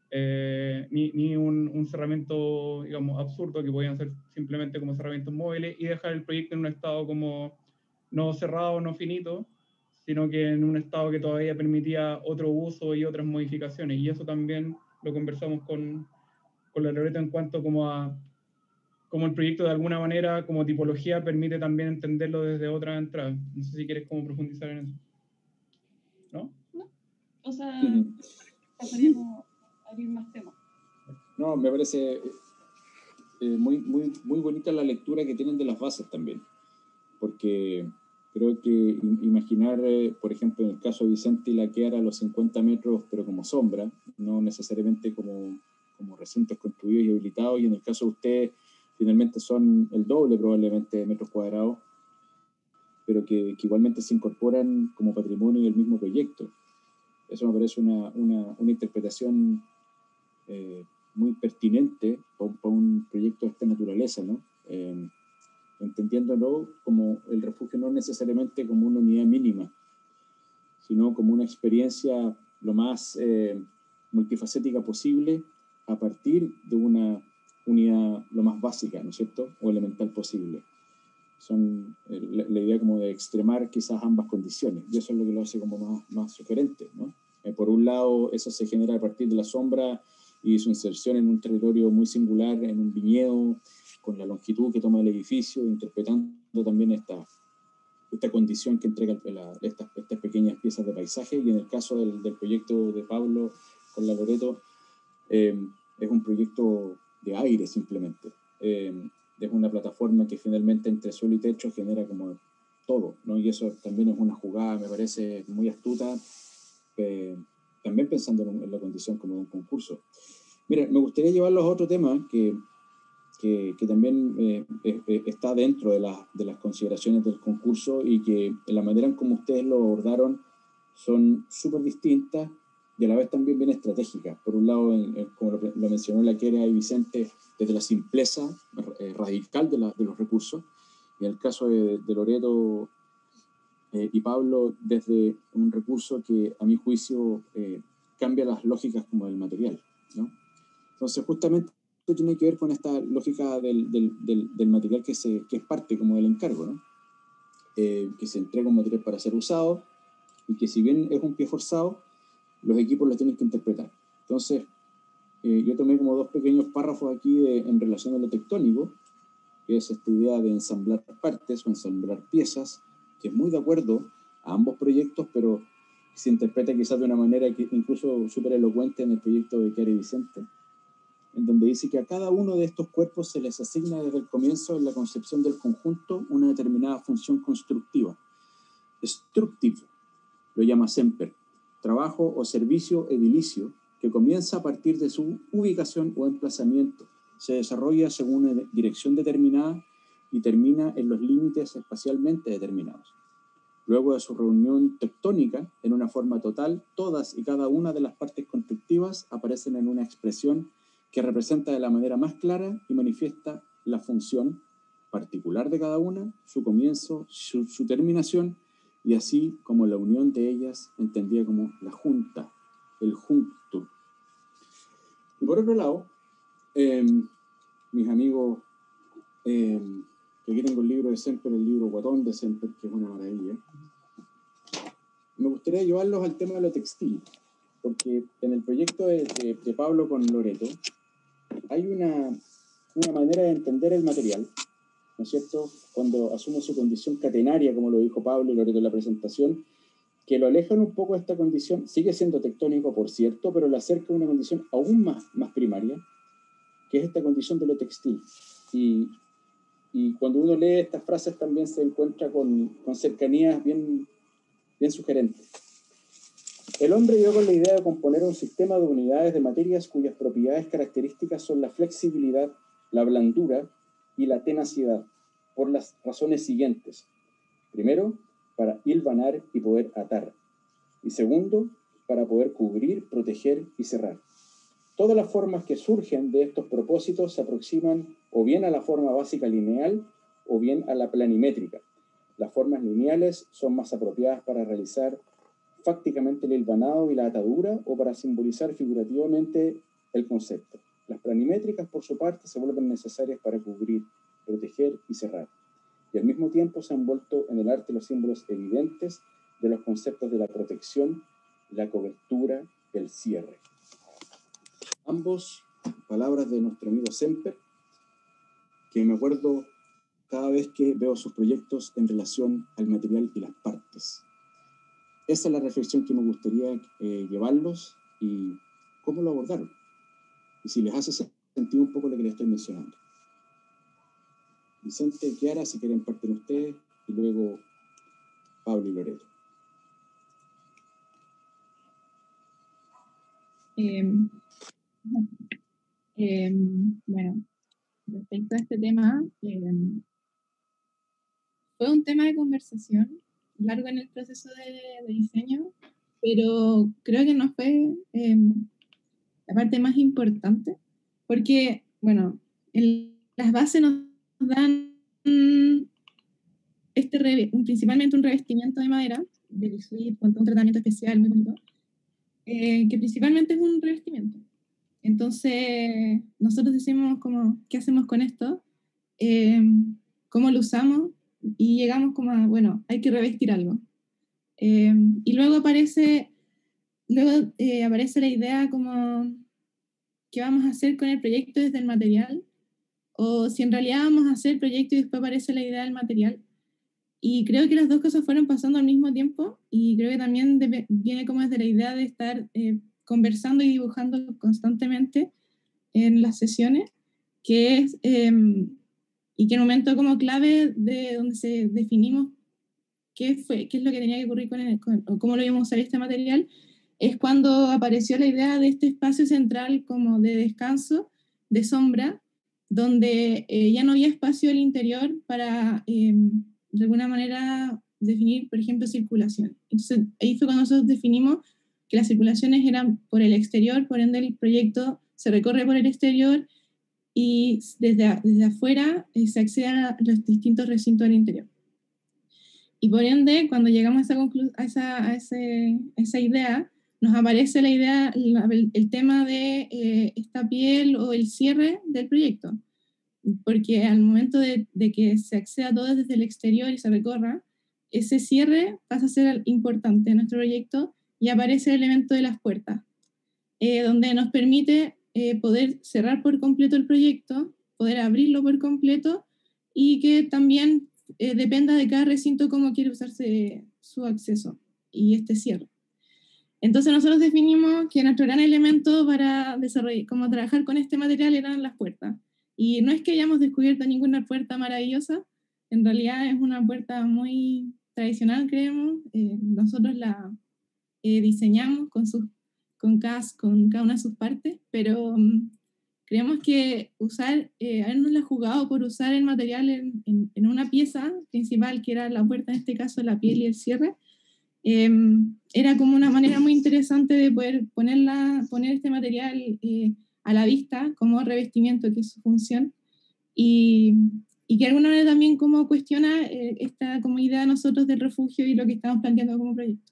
ni un cerramiento, digamos, absurdo, que podían ser simplemente como cerramientos móviles, y dejar el proyecto en un estado como no cerrado, no finito, sino que en un estado que todavía permitía otro uso y otras modificaciones. Y eso también lo conversamos con la Loreto en cuanto como a cómo el proyecto de alguna manera, como tipología, permite también entenderlo desde otra entrada. No sé si quieres como profundizar en eso. ¿No? No. O sea, pasaríamos a abrir más temas. No, me parece muy bonita la lectura que tienen de las bases también, porque creo que imaginar, por ejemplo, en el caso de Vicente y la Queara, los 50 metros, pero como sombra, no necesariamente como recintos construidos y habilitados, y en el caso de ustedes, finalmente son el doble probablemente de metros cuadrados, pero que igualmente se incorporan como patrimonio del mismo proyecto. Eso me parece una interpretación muy pertinente para un proyecto de esta naturaleza, ¿no? Entendiéndolo como el refugio no necesariamente como una unidad mínima, sino como una experiencia lo más multifacética posible a partir de una unidad lo más básica, ¿no es cierto?, o elemental posible. Son la idea como de extremar quizás ambas condiciones, y eso es lo que lo hace como más sugerente, ¿no? Por un lado, eso se genera a partir de la sombra y su inserción en un territorio muy singular, en un viñedo, con la longitud que toma el edificio, interpretando también esta condición que entrega estas pequeñas piezas de paisaje. Y en el caso del proyecto de Pablo con la Loreto, es un proyecto de aire simplemente. Es una plataforma que finalmente entre suelo y techo genera como todo, ¿no? Y eso también es una jugada, me parece, muy astuta, también pensando en la condición como un concurso. Mira, me gustaría llevarlos a otro tema que también está dentro de las consideraciones del concurso, y que la manera en como ustedes lo abordaron son súper distintas y a la vez también bien estratégicas. Por un lado, como lo mencionó la Queara y Vicente, desde la simpleza radical de los recursos, y en el caso de Loreto y Pablo, desde un recurso que a mi juicio cambia las lógicas como del material, ¿no? Entonces justamente tiene que ver con esta lógica del material que es parte como del encargo, ¿no? Que se entrega un material para ser usado, y que si bien es un pie forzado, los equipos lo tienen que interpretar. Entonces, yo tomé como dos pequeños párrafos aquí en relación a lo tectónico, que es esta idea de ensamblar partes o ensamblar piezas, que es muy de acuerdo a ambos proyectos, pero se interpreta quizás de una manera que incluso súper elocuente en el proyecto de Queara y Vicente, en donde dice que a cada uno de estos cuerpos se les asigna desde el comienzo en la concepción del conjunto una determinada función constructiva. Structive lo llama Semper, trabajo o servicio edilicio que comienza a partir de su ubicación o emplazamiento, se desarrolla según una dirección determinada y termina en los límites espacialmente determinados. Luego de su reunión tectónica, en una forma total, todas y cada una de las partes constructivas aparecen en una expresión que representa de la manera más clara y manifiesta la función particular de cada una, su comienzo, su terminación, y así como la unión de ellas entendida como la junta, el junctur. Y por otro lado, mis amigos, que aquí tengo el libro de Semper, el libro Guatón de Semper, que es una maravilla, me gustaría llevarlos al tema de lo textil, porque en el proyecto de Pablo con Loreto hay una manera de entender el material, ¿no es cierto?, cuando asume su condición catenaria, como lo dijo Pablo y Loreto en la presentación, que lo alejan un poco de esta condición, sigue siendo tectónico, por cierto, pero lo acerca a una condición aún más primaria, que es esta condición de lo textil. Y cuando uno lee estas frases también se encuentra con cercanías bien sugerentes. El hombre llegó con la idea de componer un sistema de unidades de materias cuyas propiedades características son la flexibilidad, la blandura y la tenacidad, por las razones siguientes. Primero, para hilvanar y poder atar. Y segundo, para poder cubrir, proteger y cerrar. Todas las formas que surgen de estos propósitos se aproximan o bien a la forma básica lineal o bien a la planimétrica. Las formas lineales son más apropiadas para realizar fácticamente el hilvanado y la atadura o para simbolizar figurativamente el concepto. Las planimétricas, por su parte, se vuelven necesarias para cubrir, proteger y cerrar. Y al mismo tiempo se han vuelto en el arte los símbolos evidentes de los conceptos de la protección, la cobertura, el cierre. Ambos, palabras de nuestro amigo Semper, que me acuerdo cada vez que veo sus proyectos en relación al material y las partes. Esa es la reflexión que me gustaría llevarlos y cómo lo abordaron. Y si les hace sentido un poco lo que les estoy mencionando. Vicente, Kiara, si quieren parten ustedes, y luego Pablo y Loreto. Bueno, respecto a este tema, fue un tema de conversación largo en el proceso de diseño, pero creo que no fue la parte más importante, porque, bueno, las bases nos dan principalmente un revestimiento de madera, de suite, con un tratamiento especial muy bonito, que principalmente es un revestimiento. Entonces, nosotros decimos como, ¿qué hacemos con esto? ¿Cómo lo usamos? Y llegamos como a, bueno, hay que revestir algo. Y luego aparece la idea como, ¿qué vamos a hacer con el proyecto desde el material? O si en realidad vamos a hacer el proyecto y después aparece la idea del material. Y creo que las dos cosas fueron pasando al mismo tiempo, y creo que también viene como desde la idea de estar conversando y dibujando constantemente en las sesiones, que es, y que en un momento como clave de donde se definimos qué es lo que tenía que ocurrir o cómo lo íbamos a usar este material, es cuando apareció la idea de este espacio central como de descanso, de sombra, donde ya no había espacio al interior para, de alguna manera, definir, por ejemplo, circulación. Entonces, ahí fue cuando nosotros definimos que las circulaciones eran por el exterior, por ende el proyecto se recorre por el exterior y desde afuera se accede a los distintos recintos del interior. Y por ende, cuando llegamos a esa idea, nos aparece la idea, el tema de esta piel o el cierre del proyecto. Porque al momento de que se acceda todo desde el exterior y se recorra, ese cierre pasa a ser importante en nuestro proyecto y aparece el elemento de las puertas, donde nos permite poder cerrar por completo el proyecto, poder abrirlo por completo y que también dependa de cada recinto cómo quiere usarse su acceso y este cierre. Entonces nosotros definimos que nuestro gran elemento para desarrollar, como trabajar con este material eran las puertas. Y no es que hayamos descubierto ninguna puerta maravillosa, en realidad es una puerta muy tradicional, creemos. Nosotros la diseñamos con cada una de sus partes, pero creemos que habernosla jugado por usar el material en una pieza principal, que era la puerta, en este caso la piel y el cierre, era como una manera muy interesante de poder poner este material a la vista como revestimiento, que es su función, y que de alguna manera también como cuestiona esta como idea de nosotros del refugio y lo que estamos planteando como proyecto.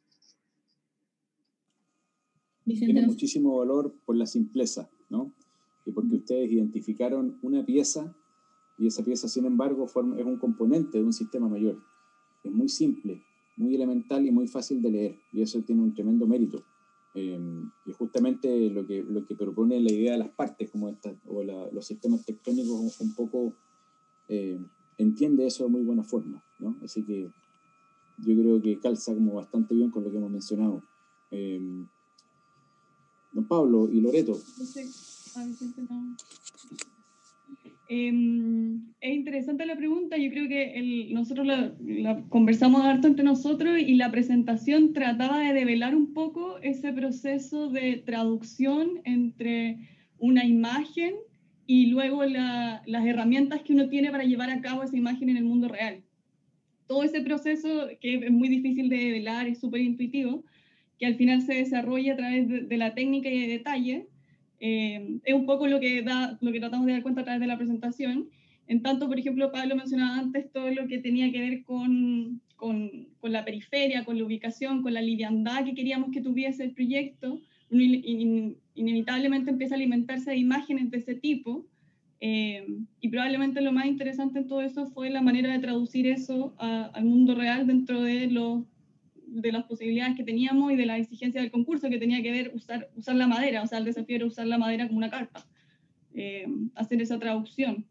Vicente, tiene muchísimo valor por la simpleza, ¿no? Y porque ustedes identificaron una pieza, y esa pieza, sin embargo, es un componente de un sistema mayor. Es muy simple, muy elemental y muy fácil de leer, y eso tiene un tremendo mérito. Y justamente lo que propone la idea de las partes, como los sistemas tectónicos, un poco entiende eso de muy buena forma, ¿no? Así que yo creo que calza como bastante bien con lo que hemos mencionado. Don Pablo y Loreto. Es interesante la pregunta. Yo creo que nosotros la conversamos harto entre nosotros y la presentación trataba de develar un poco ese proceso de traducción entre una imagen y luego las herramientas que uno tiene para llevar a cabo esa imagen en el mundo real. Todo ese proceso que es muy difícil de develar, es súper intuitivo, que al final se desarrolla a través de la técnica y de detalle. Es un poco lo que tratamos de dar cuenta a través de la presentación. En tanto, por ejemplo, Pablo mencionaba antes todo lo que tenía que ver con la periferia, con la ubicación, con la liviandad que queríamos que tuviese el proyecto. Uno inevitablemente empieza a alimentarse de imágenes de ese tipo. Y probablemente lo más interesante en todo eso fue la manera de traducir eso al mundo real dentro de las posibilidades que teníamos y de la exigencia del concurso, que tenía que ver usar la madera, o sea, el desafío era usar la madera como una carta, hacer esa traducción.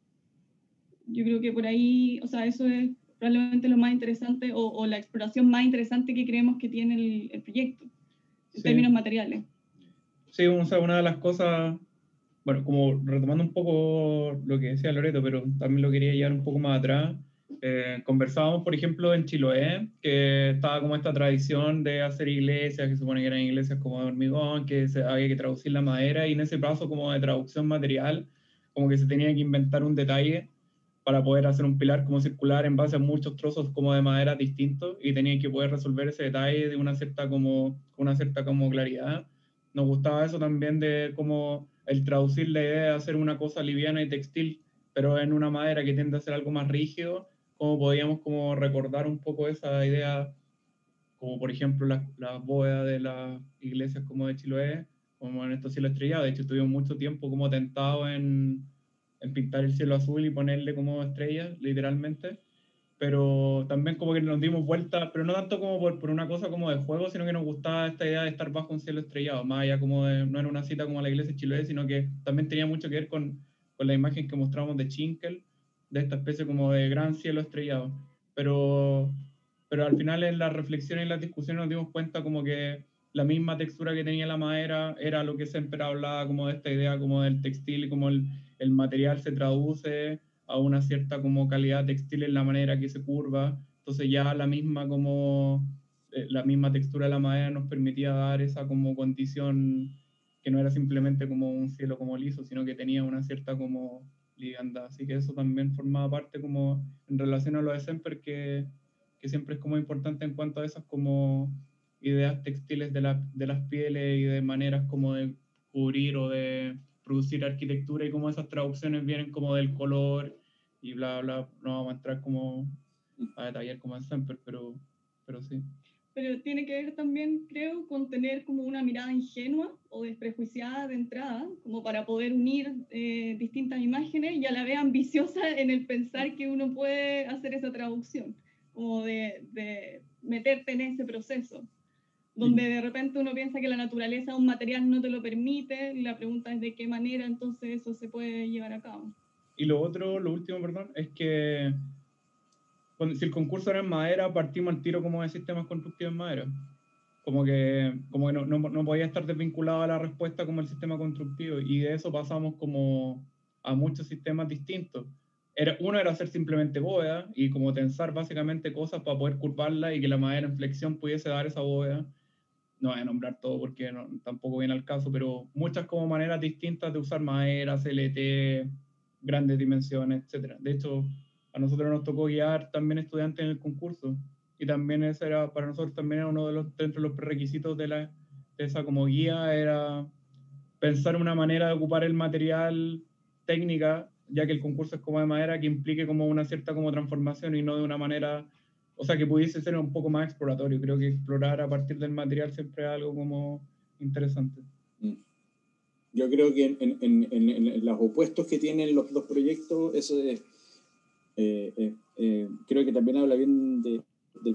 Yo creo que por ahí, o sea, eso es probablemente lo más interesante o la exploración más interesante que creemos que tiene el proyecto, en términos materiales. Sí, o sea, una de las cosas, bueno, como retomando un poco lo que decía Loreto, pero también lo quería llevar un poco más atrás. Conversábamos, por ejemplo, en Chiloé, que estaba como esta tradición de hacer iglesias, que se supone que eran iglesias como de hormigón, que había que traducir la madera, y en ese paso como de traducción material, como que se tenía que inventar un detalle para poder hacer un pilar como circular en base a muchos trozos como de madera distintos, y tenía que poder resolver ese detalle de una cierta como claridad. Nos gustaba eso también de como el traducir la idea de hacer una cosa liviana y textil, pero en una madera que tiende a ser algo más rígido, como podíamos como recordar un poco esa idea, como por ejemplo las bóvedas de las iglesias como de Chiloé, como en estos cielos estrellados. De hecho, estuvimos mucho tiempo como tentados en pintar el cielo azul y ponerle como estrellas, literalmente. Pero también como que nos dimos vuelta, pero no tanto como por una cosa como de juego, sino que nos gustaba esta idea de estar bajo un cielo estrellado, más allá como de, no era una cita como la iglesia de Chiloé, sino que también tenía mucho que ver con la imagen que mostramos de Chinkel, de esta especie como de gran cielo estrellado. Pero al final en las reflexiones y las discusiones nos dimos cuenta como que la misma textura que tenía la madera era lo que siempre hablaba como de esta idea como del textil y como el material se traduce a una cierta como calidad textil en la manera que se curva. Entonces ya la misma textura de la madera nos permitía dar esa como condición que no era simplemente como un cielo como liso, sino que tenía una cierta como liviandad. Así que eso también formaba parte como en relación a lo de Semper, que siempre es como importante en cuanto a esas como ideas textiles de las pieles y de maneras como de cubrir o de producir arquitectura, y cómo esas traducciones vienen como del color y bla, bla. No vamos a entrar como a detallar como en Semper, pero sí. Pero tiene que ver también, creo, con tener como una mirada ingenua o desprejuiciada de entrada, como para poder unir distintas imágenes y a la vez ambiciosa en el pensar que uno puede hacer esa traducción, como de meterte en ese proceso, donde de repente uno piensa que la naturaleza de un material no te lo permite, y la pregunta es de qué manera entonces eso se puede llevar a cabo. Y lo último, perdón, es que si el concurso era en madera, partimos al tiro como de sistemas constructivos en madera. Como que no podía estar desvinculado a la respuesta como el sistema constructivo, y de eso pasamos como a muchos sistemas distintos. Uno era hacer simplemente bóveda y como tensar básicamente cosas para poder curvarla y que la madera en flexión pudiese dar esa bóveda. No voy a nombrar todo porque tampoco viene al caso, pero muchas como maneras distintas de usar madera, CLT, grandes dimensiones, etc. De hecho, a nosotros nos tocó guiar también estudiantes en el concurso, y también ese era, para nosotros también era uno dentro de los prerequisitos de esa como guía, era pensar una manera de ocupar el material técnica, ya que el concurso es como de madera, que implique como una cierta como transformación y no de una manera, o sea, que pudiese ser un poco más exploratorio. Creo que explorar a partir del material siempre es algo como interesante. Yo creo que en los opuestos que tienen los dos proyectos, eso es, creo que también habla bien del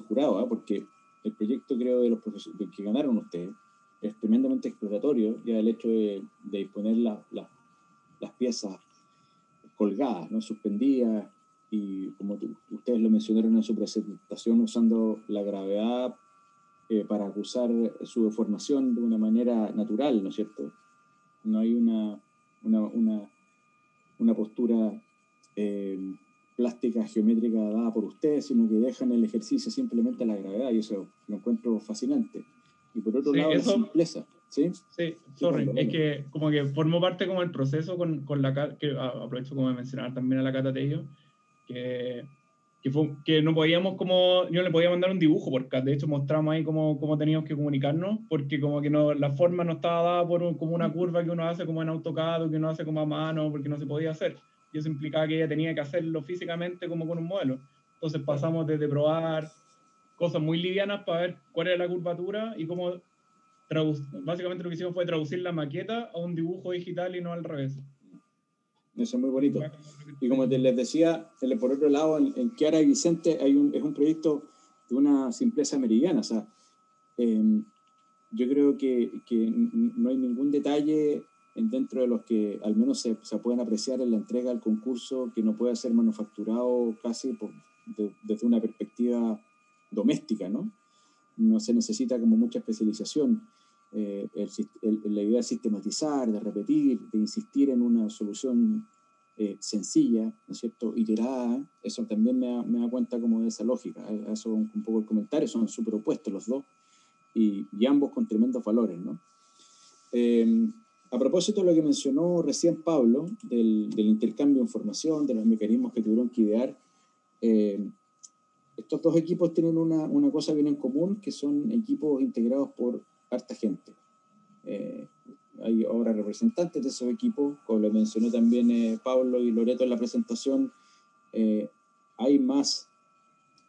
jurado, porque el proyecto, creo, de los profesores que ganaron ustedes es tremendamente exploratorio, ya el hecho de disponer las piezas colgadas, ¿no? Suspendidas, y como ustedes lo mencionaron en su presentación, usando la gravedad para acusar su deformación de una manera natural, ¿no es cierto? No hay una postura plástica geométrica dada por ustedes, sino que dejan el ejercicio simplemente a la gravedad, y eso lo encuentro fascinante. Y por otro lado, la simpleza. Sí, sorry, es que como que formó parte como el proceso con la Cata, que aprovecho como de mencionar también a la Cata Tello, que no podíamos como, yo le podía mandar un dibujo por CAT, de hecho mostramos ahí cómo teníamos que comunicarnos, porque como que no, la forma no estaba dada como una curva que uno hace como en AutoCAD o que uno hace como a mano, porque no se podía hacer, y eso implicaba que ella tenía que hacerlo físicamente como con un modelo. Entonces pasamos desde probar cosas muy livianas para ver cuál era la curvatura y cómo básicamente lo que hicimos fue traducir la maqueta a un dibujo digital y no al revés. Eso es muy bonito. Y como les decía, por otro lado, en Chiara y Vicente es un proyecto de una simpleza meridiana. O sea, yo creo que no hay ningún detalle dentro de los que al menos se pueden apreciar en la entrega al concurso que no pueda ser manufacturado casi desde una perspectiva doméstica, ¿no? No se necesita como mucha especialización. La idea de sistematizar, de repetir, de insistir en una solución sencilla, ¿no es cierto?, iterada, eso también me da cuenta como de esa lógica. Eso un poco el comentario, son súper opuestos los dos y ambos con tremendos valores, ¿no? A propósito de lo que mencionó recién Pablo, del intercambio de información, de los mecanismos que tuvieron que idear, estos dos equipos tienen una cosa bien en común, que son equipos integrados por harta gente. Hay ahora representantes de esos equipos, como lo mencionó también Pablo y Loreto en la presentación. Hay más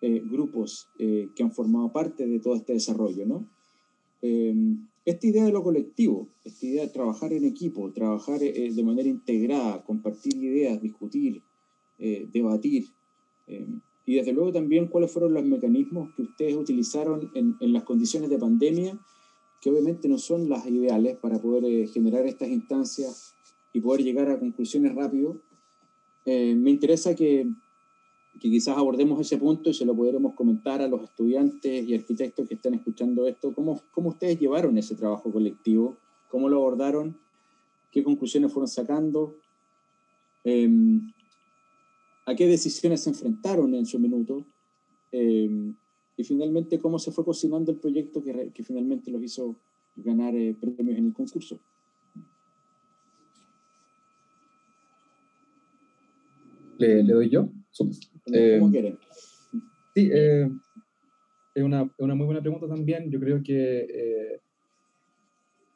grupos que han formado parte de todo este desarrollo, ¿no? Esta idea de lo colectivo, esta idea de trabajar en equipo, trabajar de manera integrada, compartir ideas, discutir, debatir, y desde luego también cuáles fueron los mecanismos que ustedes utilizaron en las condiciones de pandemia, que obviamente no son las ideales para poder generar estas instancias y poder llegar a conclusiones rápido. Me interesa que quizás abordemos ese punto y se lo podremos comentar a los estudiantes y arquitectos que están escuchando esto. ¿Cómo ustedes llevaron ese trabajo colectivo? ¿Cómo lo abordaron? ¿Qué conclusiones fueron sacando? ¿A qué decisiones se enfrentaron en su minuto? Y finalmente, ¿cómo se fue cocinando el proyecto que finalmente los hizo ganar premios en el concurso? ¿Le doy yo? ¿Cómo quieren? Sí, es una muy buena pregunta también. Yo creo que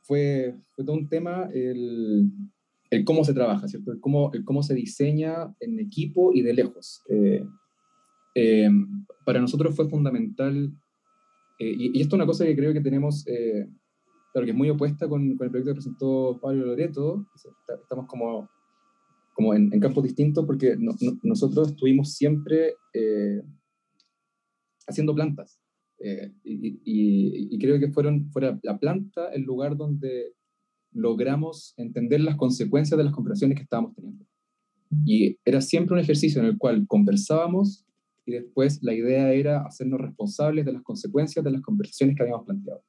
fue todo un tema el cómo se trabaja, ¿cierto? El cómo se diseña en equipo y de lejos. Para nosotros fue fundamental, y esto es una cosa que creo que tenemos, claro, que es muy opuesta con el proyecto que presentó Pablo Loreto. Estamos como en campos distintos, porque nosotros estuvimos siempre haciendo plantas, y creo que fuera la planta el lugar donde logramos entender las consecuencias de las conversaciones que estábamos teniendo. Y era siempre un ejercicio en el cual conversábamos y después la idea era hacernos responsables de las consecuencias de las conversaciones que habíamos planteado.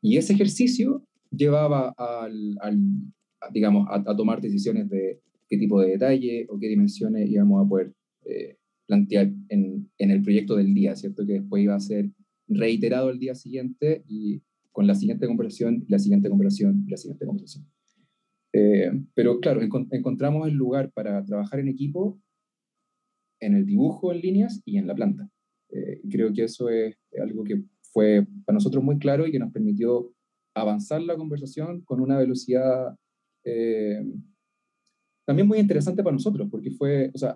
Y ese ejercicio llevaba digamos, a tomar decisiones de qué tipo de detalle o qué dimensiones íbamos a poder plantear en el proyecto del día, ¿cierto? Que después iba a ser reiterado el día siguiente y con la siguiente conversación, la siguiente conversación y la siguiente conversación. Pero claro, encontramos el lugar para trabajar en equipo en el dibujo en líneas y en la planta. Creo que eso es algo que fue para nosotros muy claro y que nos permitió avanzar la conversación con una velocidad también muy interesante para nosotros, porque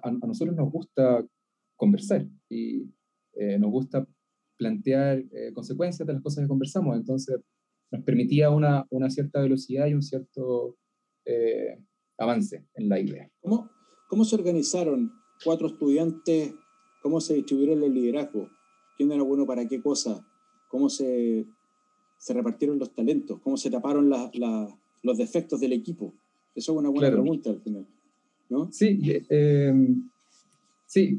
a nosotros nos gusta conversar y nos gusta plantear consecuencias de las cosas que conversamos, entonces nos permitía una cierta velocidad y un cierto avance en la idea. ¿Cómo se organizaron 4 estudiantes? ¿Cómo se distribuyeron los liderazgos? ¿Quién era bueno para qué cosa? ¿Cómo se repartieron los talentos? ¿Cómo se taparon los defectos del equipo? Eso es una buena pregunta al final, ¿no? Sí, sí.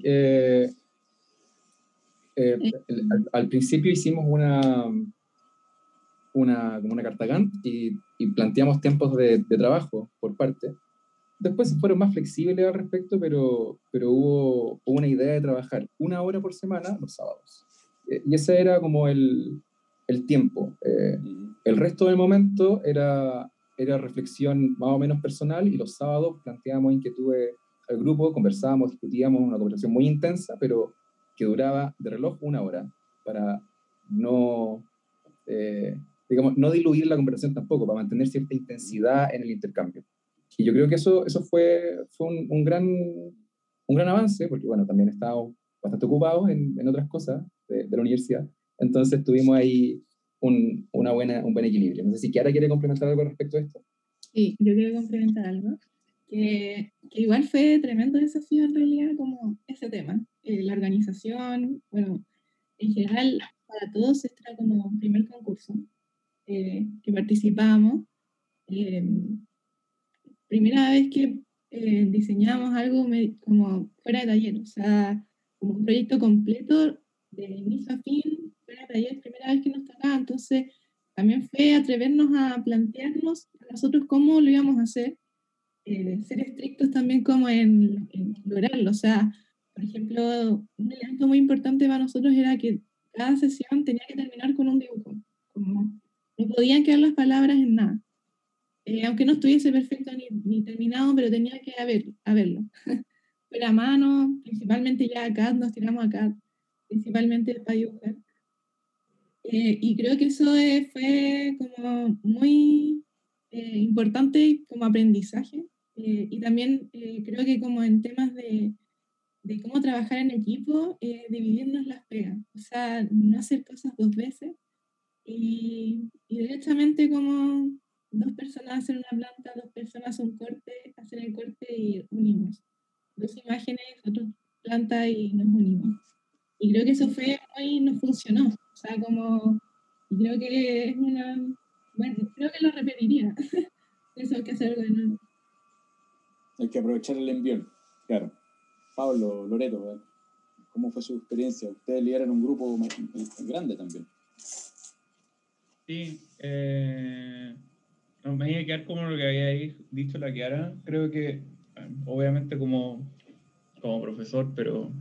Al principio hicimos como una carta Gantt y planteamos tiempos de trabajo por parte. después se fueron más flexibles al respecto, pero hubo una idea de trabajar 1 hora por semana los sábados. Y ese era como el tiempo. El resto del momento era reflexión más o menos personal, y los sábados planteábamos inquietudes al grupo, conversábamos, discutíamos, una conversación muy intensa, pero que duraba de reloj 1 hora, para no, digamos, no diluir la conversación tampoco, para mantener cierta intensidad en el intercambio. Y yo creo que eso fue un gran avance, porque bueno, también estábamos bastante ocupados en otras cosas de la universidad. Entonces tuvimos ahí un buen equilibrio. No sé si Kiara quiere complementar algo respecto a esto. Sí, yo quiero complementar algo, que igual fue tremendo desafío en realidad como ese tema, la organización, bueno, en general para todos este era como un primer concurso que participábamos, primera vez que diseñábamos algo como fuera de taller, o sea, como un proyecto completo de inicio a fin, fuera de taller, primera vez que nos tocaba, entonces también fue atrevernos a plantearnos a nosotros cómo lo íbamos a hacer, ser estrictos también como en lograrlo, o sea, por ejemplo, un elemento muy importante para nosotros era que cada sesión tenía que terminar con un dibujo, como no podían quedar las palabras en nada. Aunque no estuviese perfecto ni terminado, pero tenía que haberlo. Fue la mano, principalmente ya acá, nos tiramos acá, principalmente para dibujar. Y creo que eso fue como muy importante como aprendizaje. Y también creo que como en temas de cómo trabajar en equipo, dividirnos las pegas. O sea, no hacer cosas 2 veces. Y directamente como 2 personas hacen una planta, 2 personas un corte, hacen el corte y unimos. 2 imágenes, otra planta y nos unimos. Y creo que eso nos funcionó. O sea, como, y creo que es bueno, creo que lo repetiría. Eso hay que hacer algo de nuevo. Hay que aprovechar el envión, claro. Pablo, Loreto, ¿cómo fue su experiencia? Ustedes lideran un grupo más grande también. Sí, no, me iba a quedar como lo que había dicho la Kiara. Creo que, obviamente como profesor, pero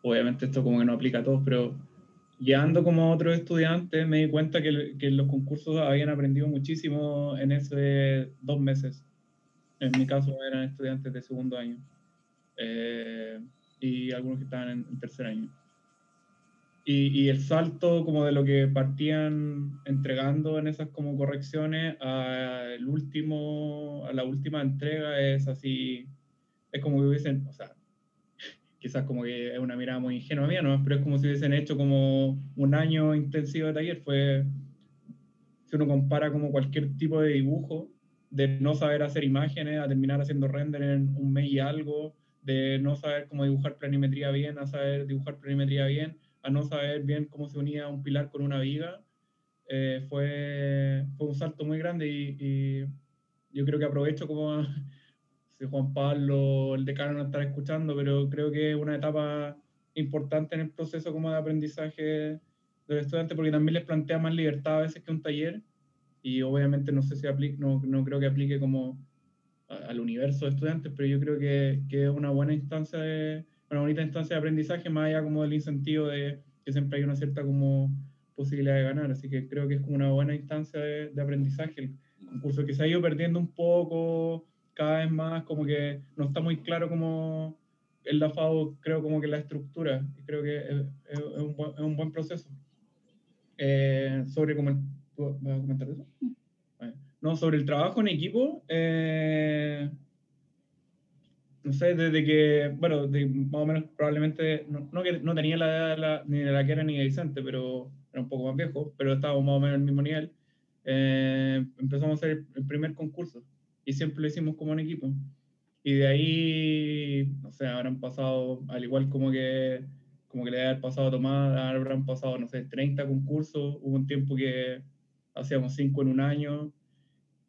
obviamente esto como que no aplica a todos, pero guiando como a otros estudiantes me di cuenta que en los concursos habían aprendido muchísimo en esos 2 meses. En mi caso eran estudiantes de segundo año y algunos que estaban en tercer año. Y el salto como de lo que partían entregando en esas como correcciones a la última entrega es así, es como que hubiesen, o sea, quizás como que es una mirada muy ingenua mía, ¿no? Pero es como si hubiesen hecho como un año intensivo de taller. Si uno compara como cualquier tipo de dibujo, de no saber hacer imágenes a terminar haciendo render en 1 mes y algo, de no saber cómo dibujar planimetría bien a saber dibujar planimetría bien, a no saber bien cómo se unía un pilar con una viga, fue un salto muy grande y yo creo que aprovecho como si Juan Pablo, el decano, no estará escuchando, pero creo que es una etapa importante en el proceso como de aprendizaje del estudiante, porque también les plantea más libertad a veces que un taller, y obviamente no sé si no creo que aplique como al universo de estudiantes, pero yo creo que es una bonita instancia de aprendizaje, más allá como del incentivo de que siempre hay una cierta como posibilidad de ganar, así que creo que es como una buena instancia de aprendizaje. El concurso que se ha ido perdiendo un poco, cada vez más, como que no está muy claro como el la FAO, creo como que la estructura, y creo que es un buen proceso. Sobre cómo ¿vas a comentar eso? No, sobre el trabajo en equipo, no sé, desde que, bueno, más o menos probablemente, no tenía la edad ni de la Kiara ni de Vicente, pero era un poco más viejo, pero estábamos más o menos al mismo nivel. Empezamos a hacer el primer concurso y siempre lo hicimos como un equipo. Y de ahí, no sé, habrán pasado, al igual como que le habrán pasado a Tomás, habrán pasado, no sé, 30 concursos. Hubo un tiempo que hacíamos 5 en un año.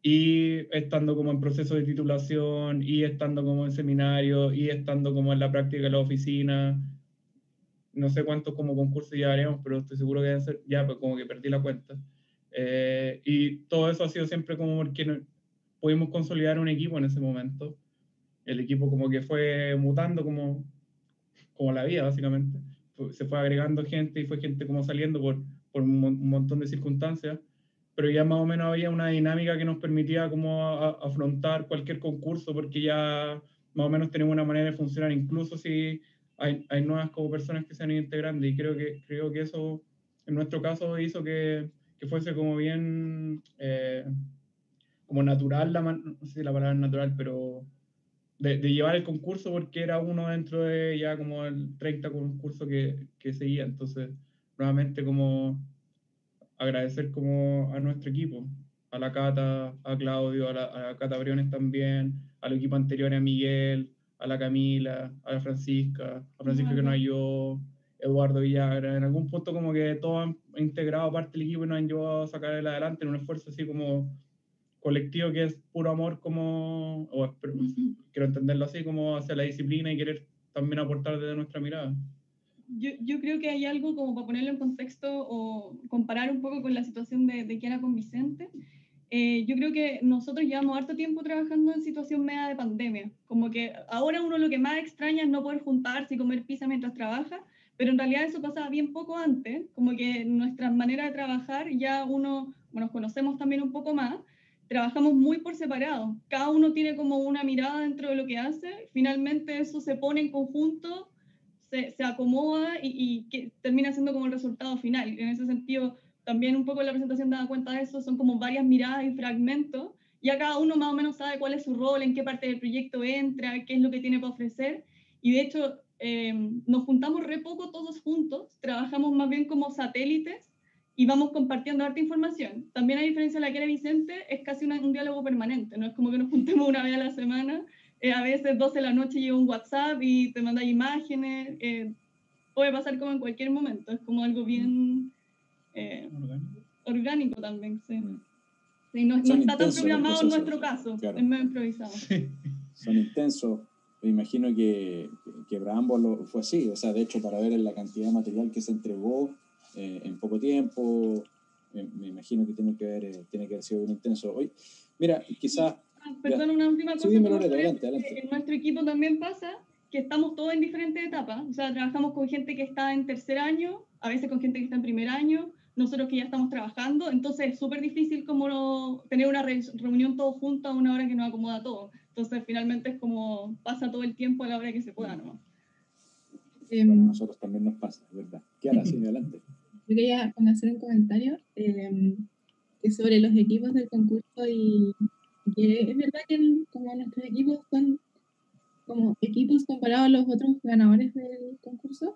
Y estando como en proceso de titulación, y estando como en seminario, y estando como en la práctica de la oficina, no sé cuántos como concursos llevaremos, pero estoy seguro que deben ser, ya pues como que perdí la cuenta. Y todo eso ha sido siempre como porque pudimos consolidar un equipo en ese momento. el equipo como que fue mutando como la vida, básicamente. Se fue agregando gente y fue gente como saliendo por un montón de circunstancias, pero ya más o menos había una dinámica que nos permitía como afrontar cualquier concurso, porque ya más o menos tenemos una manera de funcionar, incluso si hay nuevas como personas que se han ido integrando, y creo que eso, en nuestro caso, hizo que fuese como bien, como natural, no sé si la palabra es natural, pero de llevar el concurso, porque era uno dentro de ya como el 30 concurso que seguía. Entonces, nuevamente como agradecer como a nuestro equipo, a la Cata, a Claudio, a la Cata Briones también, al equipo anterior, a Miguel, a la Camila, a la Francisca, que nos ayudó, Eduardo Villagra. En algún punto como que todos han integrado parte del equipo y nos han llevado a sacar adelante en un esfuerzo así como colectivo, que es puro amor, como, quiero entenderlo así, como hacia la disciplina y querer también aportar desde nuestra mirada. Yo creo que hay algo como para ponerlo en contexto o comparar un poco con la situación de Kiara con Vicente. Yo creo que nosotros llevamos harto tiempo trabajando en situación media de pandemia. Como que ahora uno lo que más extraña es no poder juntarse y comer pizza mientras trabaja, pero en realidad eso pasaba bien poco antes. Como que nuestra manera de trabajar ya bueno, nos conocemos también un poco más. Trabajamos muy por separado. Cada uno tiene como una mirada dentro de lo que hace. Finalmente eso se pone en conjunto, se acomoda y que termina siendo como el resultado final. En ese sentido, también un poco la presentación daba cuenta de eso, son como varias miradas y fragmentos, ya cada uno más o menos sabe cuál es su rol, en qué parte del proyecto entra, qué es lo que tiene para ofrecer, y de hecho nos juntamos re poco todos juntos, trabajamos más bien como satélites y vamos compartiendo harta información. También a diferencia de la que era Vicente, es casi un diálogo permanente, no es como que nos juntemos una vez a la semana, a veces 12 de la noche llega un WhatsApp y te manda imágenes, puede pasar como en cualquier momento, es como algo bien orgánico también, sí. Sí, no está tan programado en nuestro caso, claro. Es más improvisado. Sí. Son intensos. Me imagino que para ambos fue así, o sea, de hecho, para ver la cantidad de material que se entregó en poco tiempo, me imagino que tiene que haber sido bien intenso. Hoy, mira, quizás... Perdón, una última cosa. Sí, adelante. En nuestro equipo también pasa que estamos todos en diferentes etapas, o sea, trabajamos con gente que está en tercer año, a veces con gente que está en primer año, nosotros que ya estamos trabajando, entonces es súper difícil como tener una reunión todos juntos a una hora que nos acomoda todo. Entonces finalmente es como pasa todo el tiempo a la hora que se pueda, ¿no? Bueno, a nosotros también nos pasa, es verdad. Kiara, sí, adelante. Yo quería hacer un comentario que sobre los equipos del concurso, y que es verdad que como nuestros equipos son como equipos comparados a los otros ganadores del concurso,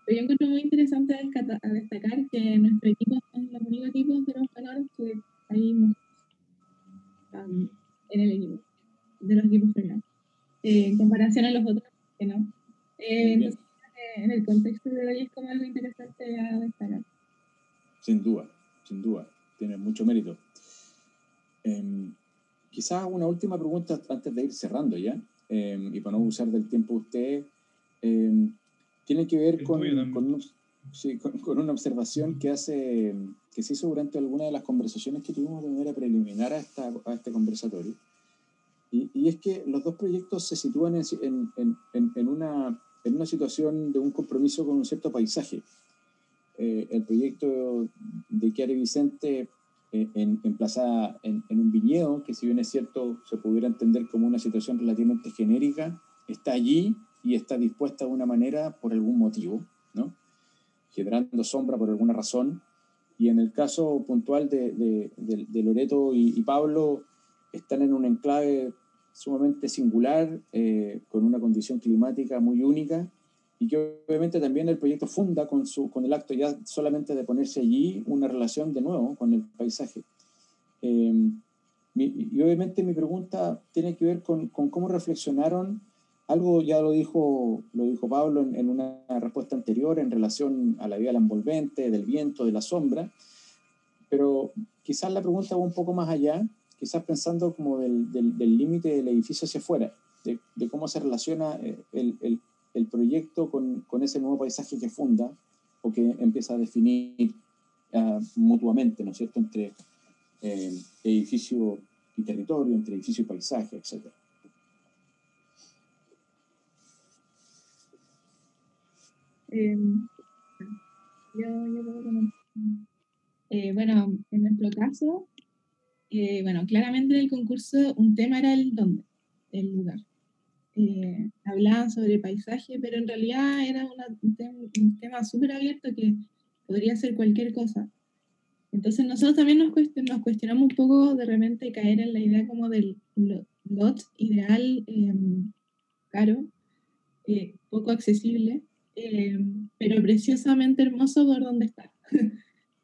pero yo encuentro muy interesante destacar que nuestros equipos son los únicos equipos de los ganadores que hay mujeres en el equipo, de los equipos premiados, en comparación a los otros que no. Entonces, en el contexto de hoy es como algo interesante a destacar. Sin duda, tiene mucho mérito. Quizás una última pregunta antes de ir cerrando ya, y para no abusar del tiempo de ustedes, tiene que ver con una observación que se hizo durante alguna de las conversaciones que tuvimos de manera preliminar a este conversatorio, y es que los dos proyectos se sitúan en una situación de un compromiso con un cierto paisaje. El proyecto de Kiara y Vicente emplazada en un viñedo, que si bien es cierto se pudiera entender como una situación relativamente genérica, está allí y está dispuesta de una manera por algún motivo, ¿no? Generando sombra por alguna razón. Y en el caso puntual de Loreto y Pablo, están en un enclave sumamente singular, con una condición climática muy única, y que obviamente también el proyecto funda con el acto ya solamente de ponerse allí una relación de nuevo con el paisaje. Y obviamente mi pregunta tiene que ver con cómo reflexionaron. Algo ya lo dijo Pablo en una respuesta anterior en relación a la vida del envolvente, del viento, de la sombra, pero quizás la pregunta va un poco más allá, quizás pensando como del límite del edificio hacia afuera, de cómo se relaciona el proyecto con ese nuevo paisaje que funda o que empieza a definir mutuamente, ¿no es cierto?, entre edificio y territorio, entre edificio y paisaje, etc. Yo puedo comentar. Bueno, en nuestro caso, bueno, claramente en el concurso un tema era el dónde, el lugar. Hablaban sobre paisaje, pero en realidad era un tema súper abierto que podría ser cualquier cosa. Entonces nosotros también nos cuestionamos un poco de repente caer en la idea como del lot ideal caro, poco accesible, pero preciosamente hermoso por donde está.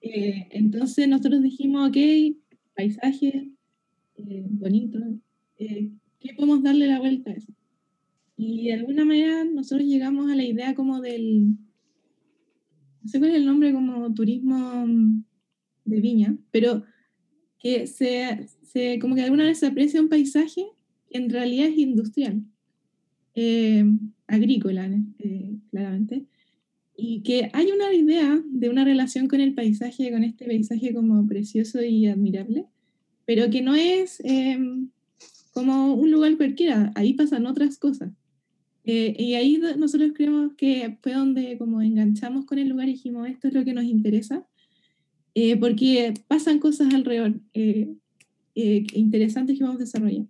Entonces nosotros dijimos, ok, paisaje, bonito, ¿qué podemos darle la vuelta a eso? Y de alguna manera nosotros llegamos a la idea como del, no sé cuál es el nombre, como turismo de viña, pero que como que alguna vez se aprecia un paisaje que en realidad es industrial, agrícola, claramente, y que hay una idea de una relación con el paisaje, con este paisaje como precioso y admirable, pero que no es como un lugar cualquiera, ahí pasan otras cosas. Y ahí nosotros creemos que fue donde como enganchamos con el lugar y dijimos, esto es lo que nos interesa, porque pasan cosas alrededor interesantes que vamos a desarrollar,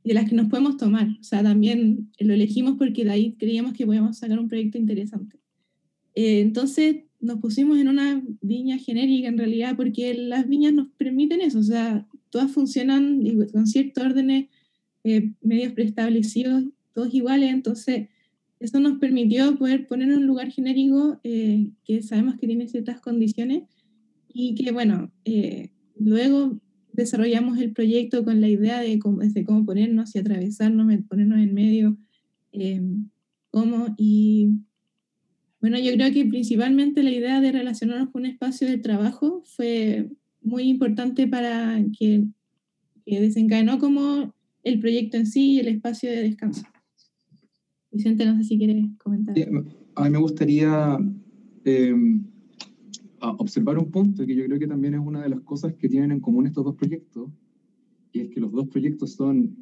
de las que nos podemos tomar. O sea, también lo elegimos porque de ahí creíamos que podíamos sacar un proyecto interesante. Entonces nos pusimos en una viña genérica en realidad porque las viñas nos permiten eso, o sea, todas funcionan con ciertos órdenes, medios preestablecidos, todos iguales, entonces eso nos permitió poder poner un lugar genérico que sabemos que tiene ciertas condiciones y que bueno, luego desarrollamos el proyecto con la idea de cómo ponernos y atravesarnos, ponernos en medio, cómo y bueno, yo creo que principalmente la idea de relacionarnos con un espacio de trabajo fue muy importante para que desencadenó como el proyecto en sí y el espacio de descanso. Vicente, no sé si quieres comentar. Sí, a mí me gustaría observar un punto que yo creo que también es una de las cosas que tienen en común estos dos proyectos, y es que los dos proyectos son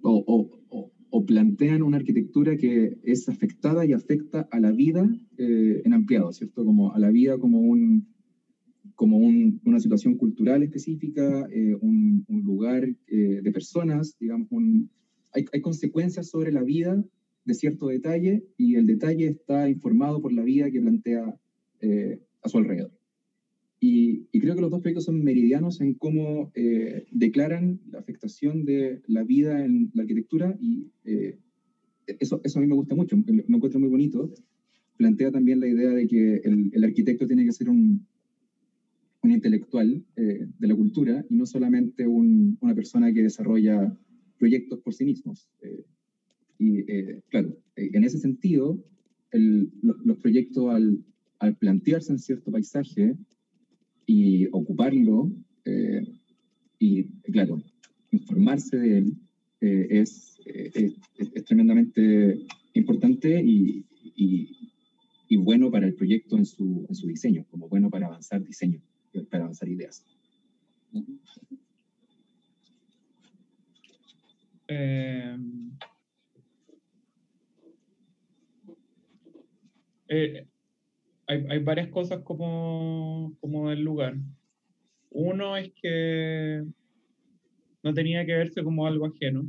o plantean una arquitectura que es afectada y afecta a la vida en ampliado, ¿cierto? Como a la vida como una situación cultural específica, un lugar de personas, digamos, hay consecuencias sobre la vida de cierto detalle, y el detalle está informado por la vida que plantea a su alrededor. Y creo que los dos proyectos son meridianos en cómo declaran la afectación de la vida en la arquitectura, y eso a mí me gusta mucho, lo encuentro muy bonito. Plantea también la idea de que el arquitecto tiene que ser un intelectual de la cultura y no solamente una persona que desarrolla proyectos por sí mismos. Claro, en ese sentido, los proyectos al plantearse en cierto paisaje y ocuparlo, y claro, informarse de él, es tremendamente importante y bueno para el proyecto en su diseño, como bueno para avanzar diseño, para avanzar ideas. Hay varias cosas como del lugar. Uno es que no tenía que verse como algo ajeno,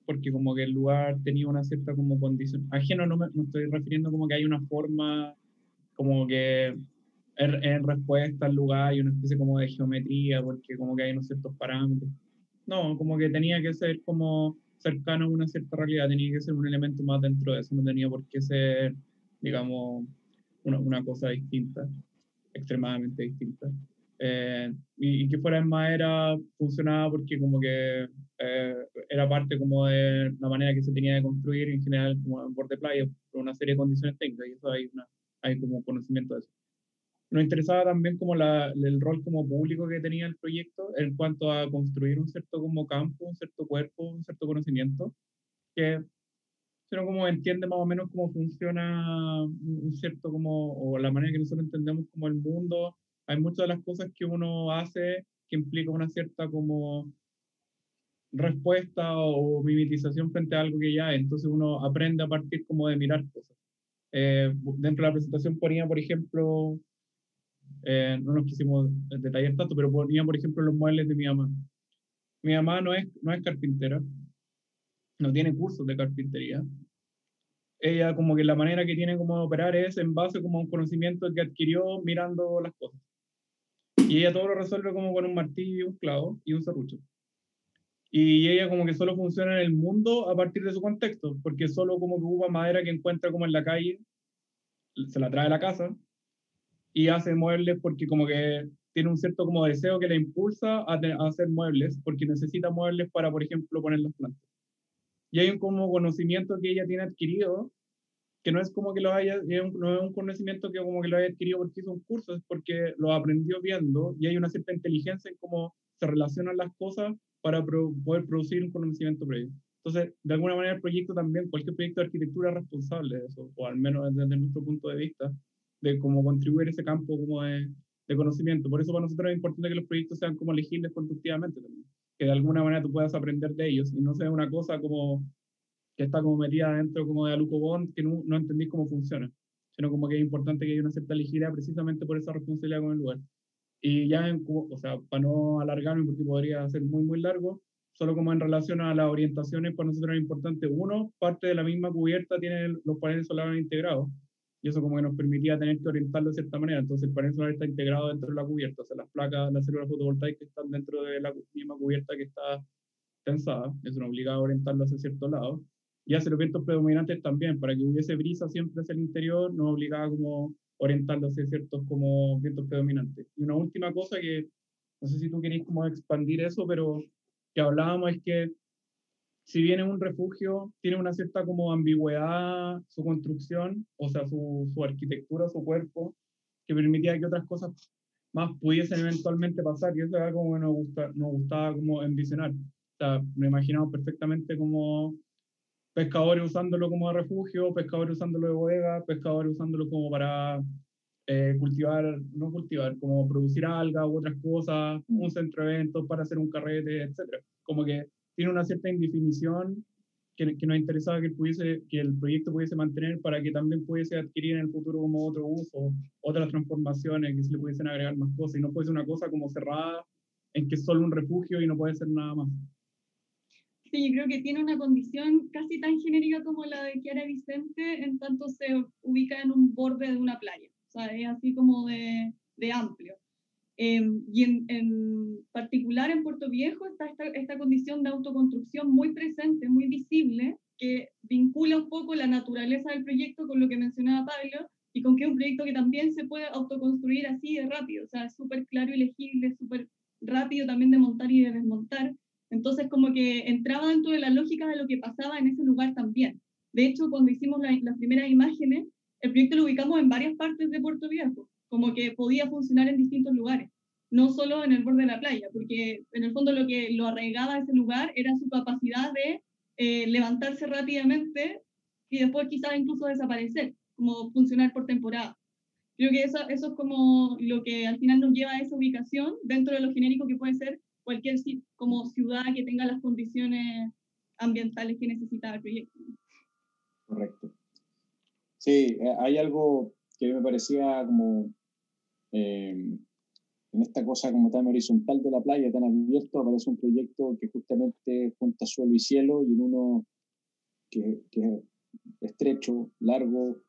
porque como que el lugar tenía una cierta como condición. Ajeno no estoy refiriendo como que hay una forma, como que en respuesta al lugar hay una especie como de geometría, porque como que hay unos ciertos parámetros. No, como que tenía que ser como cercano a una cierta realidad, tenía que ser un elemento más dentro de eso, no tenía por qué ser, digamos, una cosa distinta, extremadamente distinta. Y que fuera en madera funcionaba porque como que era parte como de la manera que se tenía de construir en general como en borde playa por una serie de condiciones técnicas, y eso hay como conocimiento de eso. Nos interesaba también como el rol como público que tenía el proyecto en cuanto a construir un cierto como campo, un cierto cuerpo, un cierto conocimiento, que si uno como entiende más o menos cómo funciona un cierto como, o la manera que nosotros entendemos como el mundo, hay muchas de las cosas que uno hace que implica una cierta como respuesta o mimetización frente a algo que ya hay. Entonces uno aprende a partir como de mirar cosas. Dentro de la presentación ponía, por ejemplo, no nos quisimos detallar tanto, pero ponía, por ejemplo, los muebles de mi mamá. Mi mamá no es carpintera, no tiene cursos de carpintería. Ella como que la manera que tiene como de operar es en base como a un conocimiento que adquirió mirando las cosas. Y ella todo lo resuelve como con un martillo, un clavo y un serrucho. Y ella como que solo funciona en el mundo a partir de su contexto, porque solo como que ocupa madera que encuentra como en la calle, se la trae a la casa y hace muebles porque como que tiene un cierto como deseo que la impulsa a hacer muebles, porque necesita muebles para, por ejemplo, poner las plantas. Y hay un como conocimiento que ella tiene adquirido, que no es como que lo haya, no es un conocimiento que como que lo haya adquirido porque hizo un curso, es porque lo aprendió viendo, y hay una cierta inteligencia en cómo se relacionan las cosas para poder producir un conocimiento previo. Entonces, de alguna manera el proyecto también, cualquier proyecto de arquitectura es responsable de eso, o al menos desde nuestro punto de vista, de cómo contribuir a ese campo como de conocimiento. Por eso para nosotros es importante que los proyectos sean como legibles constructivamente también, que de alguna manera tú puedas aprender de ellos y no sea una cosa como que está como metida dentro como de Aluco Bond, que no entendís cómo funciona, sino como que es importante que haya una cierta ligereza precisamente por esa responsabilidad con el lugar. Y ya, o sea, para no alargarme, porque podría ser muy, muy largo, solo como en relación a las orientaciones, para nosotros es importante, uno, parte de la misma cubierta tiene los paneles solares integrados, y eso como que nos permitía tener que orientarlo de cierta manera. Entonces el panel solar está integrado dentro de la cubierta, o sea, las placas, las células fotovoltaicas están dentro de la misma cubierta que está tensada, eso nos obliga a orientarlo hacia cierto lado. Y hacia los vientos predominantes también, para que hubiese brisa siempre hacia el interior, nos obligaba como orientarlo hacia ciertos como vientos predominantes. Y una última cosa que, no sé si tú queréis como expandir eso, pero que hablábamos es que si bien es un refugio, tiene una cierta como ambigüedad su construcción, o sea, su arquitectura, su cuerpo, que permitía que otras cosas más pudiesen eventualmente pasar, y eso es algo que nos gustaba como envisionar. O sea, nos imaginamos perfectamente como pescadores usándolo como refugio, pescadores usándolo de bodega, pescadores usándolo como para cultivar, no cultivar, como producir algas u otras cosas, un centro de eventos para hacer un carrete, etc. Como que tiene una cierta indefinición que nos interesaba que el proyecto pudiese mantener para que también pudiese adquirir en el futuro como otro uso, otras transformaciones, que se le pudiesen agregar más cosas, y no puede ser una cosa como cerrada en que es solo un refugio y no puede ser nada más. Sí, yo creo que tiene una condición casi tan genérica como la de Chiara Vicente, en tanto se ubica en un borde de una playa. O sea, es así como de amplio. Y en particular en Puerto Viejo está esta condición de autoconstrucción muy presente, muy visible, que vincula un poco la naturaleza del proyecto con lo que mencionaba Pablo, y con que es un proyecto que también se puede autoconstruir así de rápido. O sea, es súper claro y legible, súper rápido también de montar y de desmontar. Entonces, como que entraba dentro de la lógica de lo que pasaba en ese lugar también. De hecho, cuando hicimos las primeras imágenes, el proyecto lo ubicamos en varias partes de Puerto Viejo, como que podía funcionar en distintos lugares, no solo en el borde de la playa, porque en el fondo lo que lo arraigaba a ese lugar era su capacidad de levantarse rápidamente y después quizás incluso desaparecer, como funcionar por temporada. Creo que eso es como lo que al final nos lleva a esa ubicación dentro de lo genérico que puede ser cualquier como ciudad que tenga las condiciones ambientales que necesita el proyecto. Correcto. Sí, hay algo que me parecía como en esta cosa como tan horizontal de la playa, tan abierto, aparece un proyecto que justamente junta suelo y cielo, y en uno que es estrecho, largo,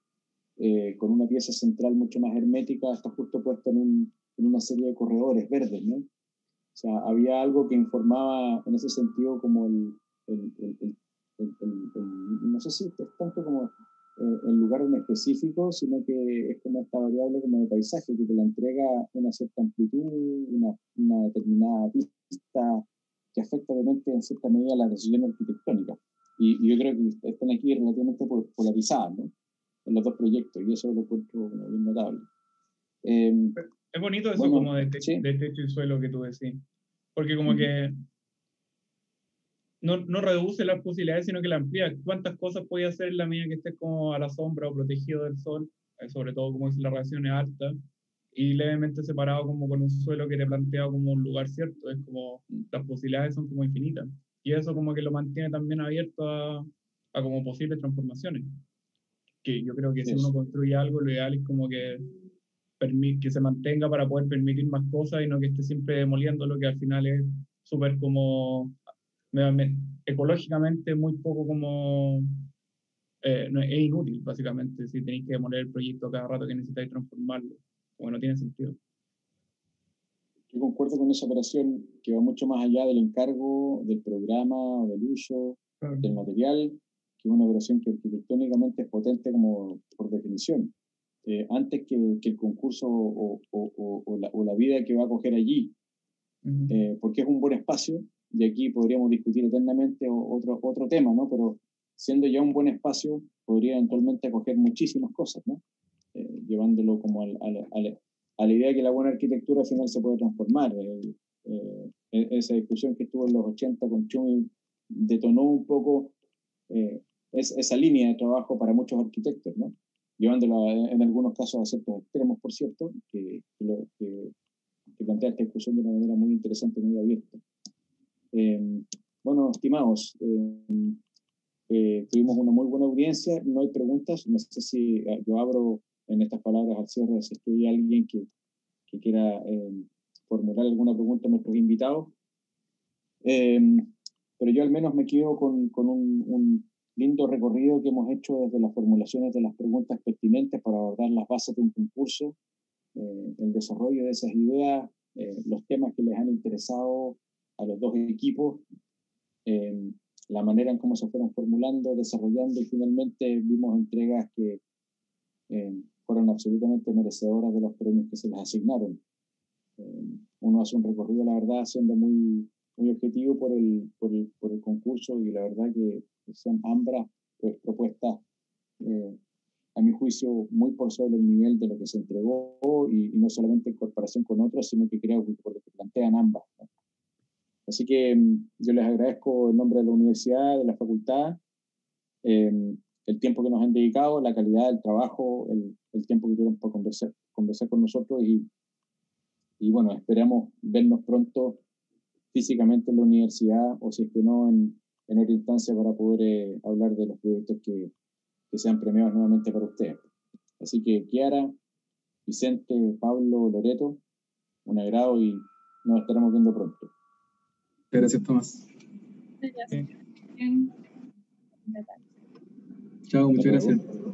con una pieza central mucho más hermética, está justo puesto en una serie de corredores verdes, ¿no? O sea, había algo que informaba en ese sentido como no sé si es tanto como el lugar en específico, sino que es como esta variable como de paisaje, que te la entrega una cierta amplitud, una determinada pista que afecta obviamente en cierta medida la decisión arquitectónica. Y yo creo que están aquí relativamente polarizadas, ¿no? En los dos proyectos, y eso lo encuentro bien notable. Es bonito eso, bueno, como de ¿sí? techo y suelo que tú decís, porque como que no reduce las posibilidades, sino que la amplía. ¿Cuántas cosas puede hacer en la medida que estés como a la sombra o protegido del sol? Sobre todo como es la radiación es alta, y levemente separado como con un suelo que te plantea como un lugar cierto. Es como, las posibilidades son como infinitas. Y eso como que lo mantiene también abierto a como posibles transformaciones. que yo creo que si Eso. uno construye algo, lo ideal es como que se mantenga para poder permitir más cosas y no que esté siempre demoliendo lo que al final es súper como ecológicamente muy poco como es inútil básicamente si tenéis que demoler el proyecto cada rato que necesitáis transformarlo, como no tiene sentido. Yo concuerdo con esa operación que va mucho más allá del encargo, del programa o del uso del material, que es una operación que arquitectónicamente es potente como por definición. Antes que el concurso o la vida que va a coger allí, porque es un buen espacio, y aquí podríamos discutir eternamente otro tema, ¿no? Pero siendo ya un buen espacio, podría eventualmente acoger muchísimas cosas, ¿no? Llevándolo como a la idea de que la buena arquitectura al final se puede transformar. Esa discusión que estuvo en los 80 con Chumi detonó un poco esa línea de trabajo para muchos arquitectos, ¿no? Llevándola en algunos casos a ciertos extremos, por cierto, que plantea esta discusión de una manera muy interesante, muy abierta. Bueno, estimados, tuvimos una muy buena audiencia, no hay preguntas, no sé si yo abro en estas palabras al cierre, si es que hay alguien que quiera formular alguna pregunta a nuestros invitados, pero yo al menos me quedo con un lindo recorrido que hemos hecho desde las formulaciones de las preguntas pertinentes para abordar las bases de un concurso, el desarrollo de esas ideas, los temas que les han interesado a los dos equipos, la manera en cómo se fueron formulando, desarrollando, y finalmente vimos entregas que fueron absolutamente merecedoras de los premios que se les asignaron. Uno hace un recorrido, la verdad, siendo muy, muy objetivo por el concurso, y la verdad que son ambas pues, propuestas, a mi juicio, muy por sobre el nivel de lo que se entregó, y no solamente en comparación con otros, sino que creo que por lo que plantean ambas, ¿no? Así que yo les agradezco en nombre de la universidad, de la facultad, el tiempo que nos han dedicado, la calidad del trabajo, el tiempo que tuvieron para conversar con nosotros, y bueno, esperamos vernos pronto físicamente en la universidad, o si es que no, en otra instancia, para poder hablar de los proyectos que sean premiados nuevamente para ustedes. Así que Kiara, Vicente, Pablo, Loreto, un agrado y nos estaremos viendo pronto. Gracias, Tomás. Gracias. Sí. Bien. Chao, muchas gracias.